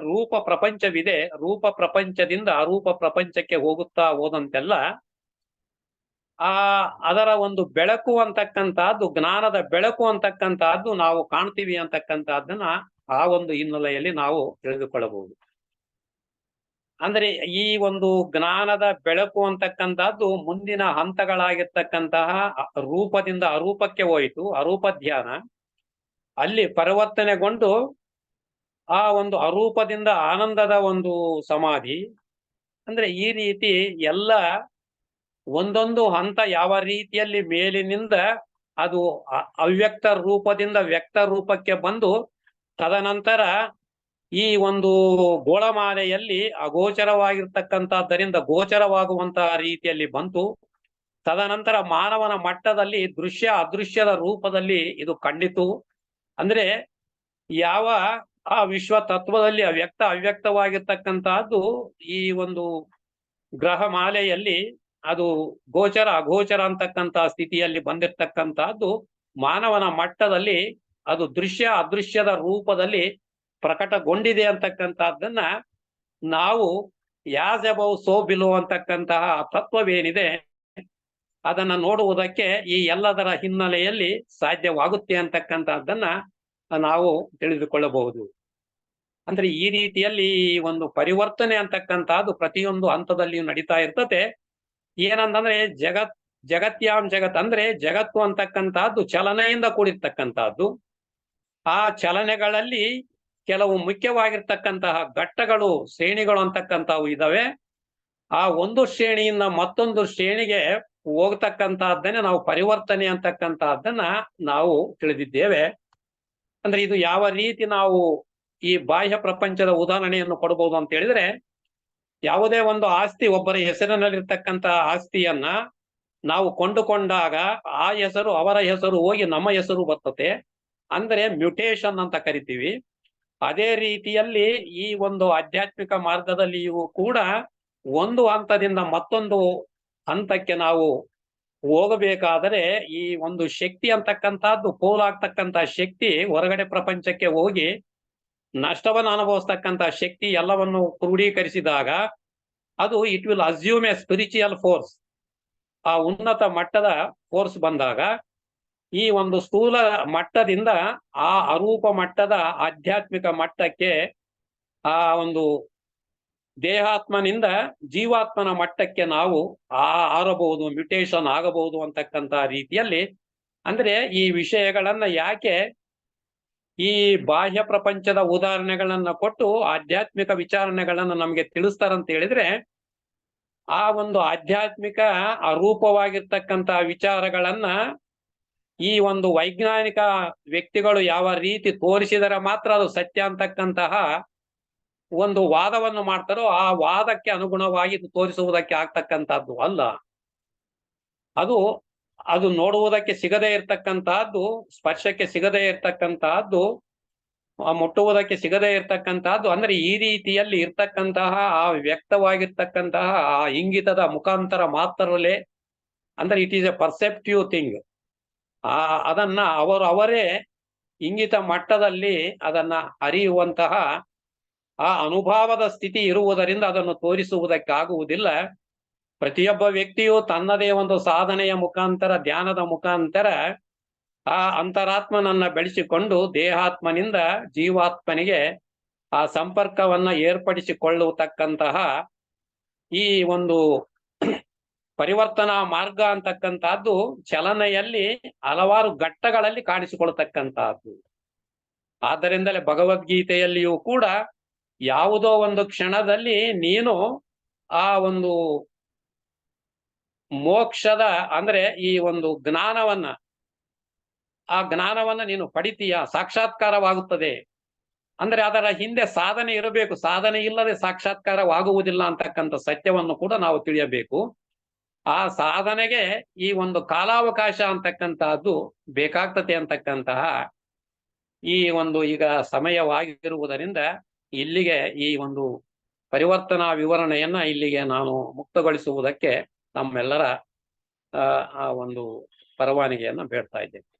ರೂಪ ಪ್ರಪಂಚವಿದೆ, ರೂಪ ಪ್ರಪಂಚದಿಂದ ಅರೂಪ ಪ್ರಪಂಚಕ್ಕೆ ಹೋಗುತ್ತಾ ಹೋದಂತೆಲ್ಲ ಅದರ ಒಂದು ಬೆಳಕು ಅಂತಕ್ಕಂಥದ್ದು, ಜ್ಞಾನದ ಬೆಳಕು ಅಂತಕ್ಕಂಥದ್ದು ನಾವು ಕಾಣ್ತೀವಿ ಅಂತಕ್ಕಂಥದ್ದನ್ನ ಆ ಒಂದು ಹಿನ್ನೆಲೆಯಲ್ಲಿ ನಾವು ತಿಳಿದುಕೊಳ್ಳಬಹುದು. ಅಂದ್ರೆ ಈ ಒಂದು ಜ್ಞಾನದ ಬೆಳಕು ಅಂತಕ್ಕಂಥದ್ದು ಮುಂದಿನ ಹಂತಗಳಾಗಿರ್ತಕ್ಕಂತಹ ರೂಪದಿಂದ ಅರೂಪಕ್ಕೆ ಹೋಯಿತು, ಅರೂಪ ಧ್ಯಾನ. ಅಲ್ಲಿ ಪರಿವರ್ತನೆಗೊಂಡು ಆ ಒಂದು ಅರೂಪದಿಂದ ಆನಂದದ ಒಂದು ಸಮಾಧಿ. ಅಂದ್ರೆ ಈ ರೀತಿ ಎಲ್ಲ ಒಂದೊಂದು ಹಂತ ಯಾವ ರೀತಿಯಲ್ಲಿ ಮೇಲಿನಿಂದ ಅದು ಅವ್ಯಕ್ತ ರೂಪದಿಂದ ವ್ಯಕ್ತ ರೂಪಕ್ಕೆ ಬಂದು ತದನಂತರ ಈ ಒಂದು ಗೋಳಮಾಲೆಯಲ್ಲಿ ಅಗೋಚರವಾಗಿರ್ತಕ್ಕಂಥದ್ದರಿಂದ ಗೋಚರವಾಗುವಂತಹ ರೀತಿಯಲ್ಲಿ ಬಂತು. ತದನಂತರ ಮಾನವನ ಮಟ್ಟದಲ್ಲಿ ದೃಶ್ಯ ಅದೃಶ್ಯದ ರೂಪದಲ್ಲಿ ಇದು ಕಂಡಿತು. ಅಂದ್ರೆ ಯಾವ ಆ ವಿಶ್ವ ತತ್ವದಲ್ಲಿ ಅವ್ಯಕ್ತವಾಗಿರ್ತಕ್ಕಂತಹದ್ದು ಈ ಒಂದು ಗ್ರಹ ಮಾಲೆಯಲ್ಲಿ ಅದು ಗೋಚರ ಅಗೋಚರ ಅಂತಕ್ಕಂತ ಸ್ಥಿತಿಯಲ್ಲಿ ಬಂದಿರತಕ್ಕಂತಹದ್ದು ಮಾನವನ ಮಟ್ಟದಲ್ಲಿ ಅದು ದೃಶ್ಯ ಅದೃಶ್ಯದ ರೂಪದಲ್ಲಿ ಪ್ರಕಟಗೊಂಡಿದೆ ಅಂತಕ್ಕಂಥದ್ದನ್ನ ನಾವು ಯಾಸ್ ಅಬೌವ್ ಸೋ ಬಿಲೋ ಅಂತಕ್ಕಂತಹ ತತ್ವವೇನಿದೆ ಅದನ್ನ ನೋಡುವುದಕ್ಕೆ ಈ ಎಲ್ಲದರ ಹಿನ್ನೆಲೆಯಲ್ಲಿ ಸಾಧ್ಯವಾಗುತ್ತೆ ಅಂತಕ್ಕಂಥದ್ದನ್ನ ನಾವು ತಿಳಿದುಕೊಳ್ಳಬಹುದು. ಅಂದ್ರೆ ಈ ರೀತಿಯಲ್ಲಿ ಈ ಒಂದು ಪರಿವರ್ತನೆ ಅಂತಕ್ಕಂಥದ್ದು ಪ್ರತಿಯೊಂದು ಹಂತದಲ್ಲಿಯೂ ನಡೀತಾ ಇರ್ತದೆ. ಏನಂತಂದ್ರೆ ಜಗತ್ಯಾಂ ಜಗತ್ ಅಂದ್ರೆ ಜಗತ್ತು ಅಂತಕ್ಕಂಥದ್ದು ಚಲನೆಯಿಂದ ಕೂಡಿರ್ತಕ್ಕಂಥದ್ದು. ಆ ಚಲನೆಗಳಲ್ಲಿ ಕೆಲವು ಮುಖ್ಯವಾಗಿರ್ತಕ್ಕಂತಹ ಘಟ್ಟಗಳು, ಶ್ರೇಣಿಗಳು ಅಂತಕ್ಕಂಥವು ಇದಾವೆ. ಆ ಒಂದು ಶ್ರೇಣಿಯಿಂದ ಮತ್ತೊಂದು ಶ್ರೇಣಿಗೆ ಹೋಗ್ತಕ್ಕಂತಹದ್ದನ್ನೇ ನಾವು ಪರಿವರ್ತನೆ ಅಂತಕ್ಕಂತಹದ್ದನ್ನ ನಾವು ತಿಳಿದಿದ್ದೇವೆ. ಅಂದ್ರೆ ಇದು ಯಾವ ರೀತಿ ನಾವು ಈ ಬಾಹ್ಯ ಪ್ರಪಂಚದ ಉದಾಹರಣೆಯನ್ನು ಕೊಡಬಹುದು ಅಂತ ಹೇಳಿದ್ರೆ, ಯಾವುದೇ ಒಂದು ಆಸ್ತಿ, ಒಬ್ಬರ ಹೆಸರಿನಲ್ಲಿರ್ತಕ್ಕಂಥ ಆಸ್ತಿಯನ್ನ ನಾವು ಕೊಂಡುಕೊಂಡಾಗ ಆ ಹೆಸರು ಅವರ ಹೆಸರು ಹೋಗಿ ನಮ್ಮ ಹೆಸರು ಬರ್ತದೆ, ಅಂದ್ರೆ ಮ್ಯೂಟೇಶನ್ ಅಂತ ಕರಿತೀವಿ. ಅದೇ ರೀತಿಯಲ್ಲಿ ಈ ಒಂದು ಆಧ್ಯಾತ್ಮಿಕ ಮಾರ್ಗದಲ್ಲಿಯೂ ಕೂಡ ಒಂದು ಹಂತದಿಂದ ಮತ್ತೊಂದು ಹಂತಕ್ಕೆ ನಾವು ಹೋಗಬೇಕಾದರೆ ಈ ಒಂದು ಶಕ್ತಿ ಅಂತಕ್ಕಂಥದ್ದು ಪೋಲಾಗ್ತಕ್ಕಂಥ ಶಕ್ತಿ ಹೊರಗಡೆ ಪ್ರಪಂಚಕ್ಕೆ ಹೋಗಿ ನಷ್ಟವನ್ನು ಅನುಭವಿಸ್ತಕ್ಕಂಥ ಶಕ್ತಿ ಎಲ್ಲವನ್ನು ಕ್ರೋಢೀಕರಿಸಿದಾಗ ಅದು it will assume A spiritual force. ಆ ಉನ್ನತ ಮಟ್ಟದ ಫೋರ್ಸ್ ಬಂದಾಗ ಈ ಒಂದು ಸ್ಥೂಲ ಮಟ್ಟದಿಂದ ಆ ಅರೂಪ ಮಟ್ಟದ ಆಧ್ಯಾತ್ಮಿಕ ಮಟ್ಟಕ್ಕೆ, ಆ ಒಂದು ದೇಹಾತ್ಮನಿಂದ ಜೀವಾತ್ಮನ ಮಟ್ಟಕ್ಕೆ ನಾವು ಆರಬಹುದು, ಮ್ಯೂಟೇಶನ್ ಆಗಬಹುದು ಅಂತಕ್ಕಂಥ ರೀತಿಯಲ್ಲಿ. ಅಂದ್ರೆ ಈ ವಿಷಯಗಳನ್ನ ಯಾಕೆ ಈ ಬಾಹ್ಯ ಪ್ರಪಂಚದ ಉದಾಹರಣೆಗಳನ್ನ ಕೊಟ್ಟು ಆಧ್ಯಾತ್ಮಿಕ ವಿಚಾರಣೆಗಳನ್ನ ನಮ್ಗೆ ತಿಳಿಸ್ತಾರಂತ ಹೇಳಿದ್ರೆ, ಆ ಒಂದು ಆಧ್ಯಾತ್ಮಿಕ ಅರೂಪವಾಗಿರ್ತಕ್ಕಂಥ ವಿಚಾರಗಳನ್ನ ಈ ಒಂದು ವೈಜ್ಞಾನಿಕ ವ್ಯಕ್ತಿಗಳು ಯಾವ ರೀತಿ ತೋರಿಸಿದರೆ ಮಾತ್ರ ಅದು ಸತ್ಯ ಅಂತಕ್ಕಂತಹ ಒಂದು ವಾದವನ್ನು ಮಾಡ್ತಾರೋ ಆ ವಾದಕ್ಕೆ ಅನುಗುಣವಾಗಿ ತೋರಿಸುವುದಕ್ಕೆ ಆಗ್ತಕ್ಕಂಥದ್ದು ಅಲ್ಲ. ಅದು ನೋಡುವುದಕ್ಕೆ ಸಿಗದೇ ಇರ್ತಕ್ಕಂತಹದ್ದು, ಸ್ಪರ್ಶಕ್ಕೆ ಸಿಗದೇ ಇರ್ತಕ್ಕಂತಹದ್ದು, ಮುಟ್ಟುವುದಕ್ಕೆ ಸಿಗದೇ ಇರ್ತಕ್ಕಂತಹದ್ದು. ಅಂದ್ರೆ ಈ ರೀತಿಯಲ್ಲಿ ಇರ್ತಕ್ಕಂತಹ ಆ ವ್ಯಕ್ತವಾಗಿರ್ತಕ್ಕಂತಹ ಆ ಇಂಗಿತದ ಮುಖಾಂತರ ಮಾತ್ರಲೇ, ಅಂದ್ರೆ ಇಟ್ ಈಸ್ ಎ ಪರ್ಸೆಪ್ಟಿವ್ ಥಿಂಗ್. ಅದನ್ನ ಅವರೇ ಇಂಗಿತ ಮಟ್ಟದಲ್ಲಿ ಅದನ್ನ ಅರಿಯುವಂತಹ ಆ ಅನುಭವದ ಸ್ಥಿತಿ ಇರುವುದರಿಂದ ಅದನ್ನು ತೋರಿಸುವುದಕ್ಕಾಗುವುದಿಲ್ಲ. ಪ್ರತಿಯೊಬ್ಬ ವ್ಯಕ್ತಿಯು ತನ್ನದೇ ಒಂದು ಸಾಧನೆಯ ಮುಖಾಂತರ, ಧ್ಯಾನದ ಮುಖಾಂತರ ಆ ಅಂತರಾತ್ಮನನ್ನ ಬೆಳೆಸಿಕೊಂಡು ದೇಹಾತ್ಮನಿಂದ ಜೀವಾತ್ಮನಿಗೆ ಆ ಸಂಪರ್ಕವನ್ನ ಏರ್ಪಡಿಸಿಕೊಳ್ಳತಕ್ಕಂತಹ ಈ ಒಂದು ಪರಿವರ್ತನಾ ಮಾರ್ಗ ಅಂತಕ್ಕಂಥದ್ದು ಚಲನೆಯಲ್ಲಿ ಹಲವಾರು ಘಟ್ಟಗಳಲ್ಲಿ ಕಾಣಿಸಿಕೊಳ್ತಕ್ಕಂತಹದ್ದು. ಆದ್ದರಿಂದಲೇ ಭಗವದ್ಗೀತೆಯಲ್ಲಿಯೂ ಕೂಡ ಯಾವುದೋ ಒಂದು ಕ್ಷಣದಲ್ಲಿ ನೀನು ಆ ಒಂದು ಮೋಕ್ಷದ ಅಂದ್ರೆ ಈ ಒಂದು ಆ ಜ್ಞಾನವನ್ನ ನೀನು ಪಡಿತೀಯ, ಸಾಕ್ಷಾತ್ಕಾರವಾಗುತ್ತದೆ. ಅಂದ್ರೆ ಅದರ ಹಿಂದೆ ಸಾಧನೆ ಇರಬೇಕು, ಸಾಧನೆ ಇಲ್ಲದೆ ಸಾಕ್ಷಾತ್ಕಾರವಾಗುವುದಿಲ್ಲ ಅಂತಕ್ಕಂಥ ಸತ್ಯವನ್ನು ಕೂಡ ನಾವು ತಿಳಿಯಬೇಕು. ಆ ಸಾಧನೆಗೆ ಈ ಒಂದು ಕಾಲಾವಕಾಶ ಅಂತಕ್ಕಂತಹದ್ದು ಬೇಕಾಗ್ತದೆ ಅಂತಕ್ಕಂತಹ ಈ ಒಂದು ಈಗ ಸಮಯವಾಗಿರುವುದರಿಂದ ಇಲ್ಲಿಗೆ ಈ ಒಂದು ಪರಿವರ್ತನಾ ವಿವರಣೆಯನ್ನ ಇಲ್ಲಿಗೆ ನಾನು ಮುಕ್ತಗೊಳಿಸುವುದಕ್ಕೆ ನಮ್ಮೆಲ್ಲರ ಆ ಒಂದು ಪರವಾನಗಿಯನ್ನ ಬೇಡ್ತಾ ಇದ್ದೇನೆ.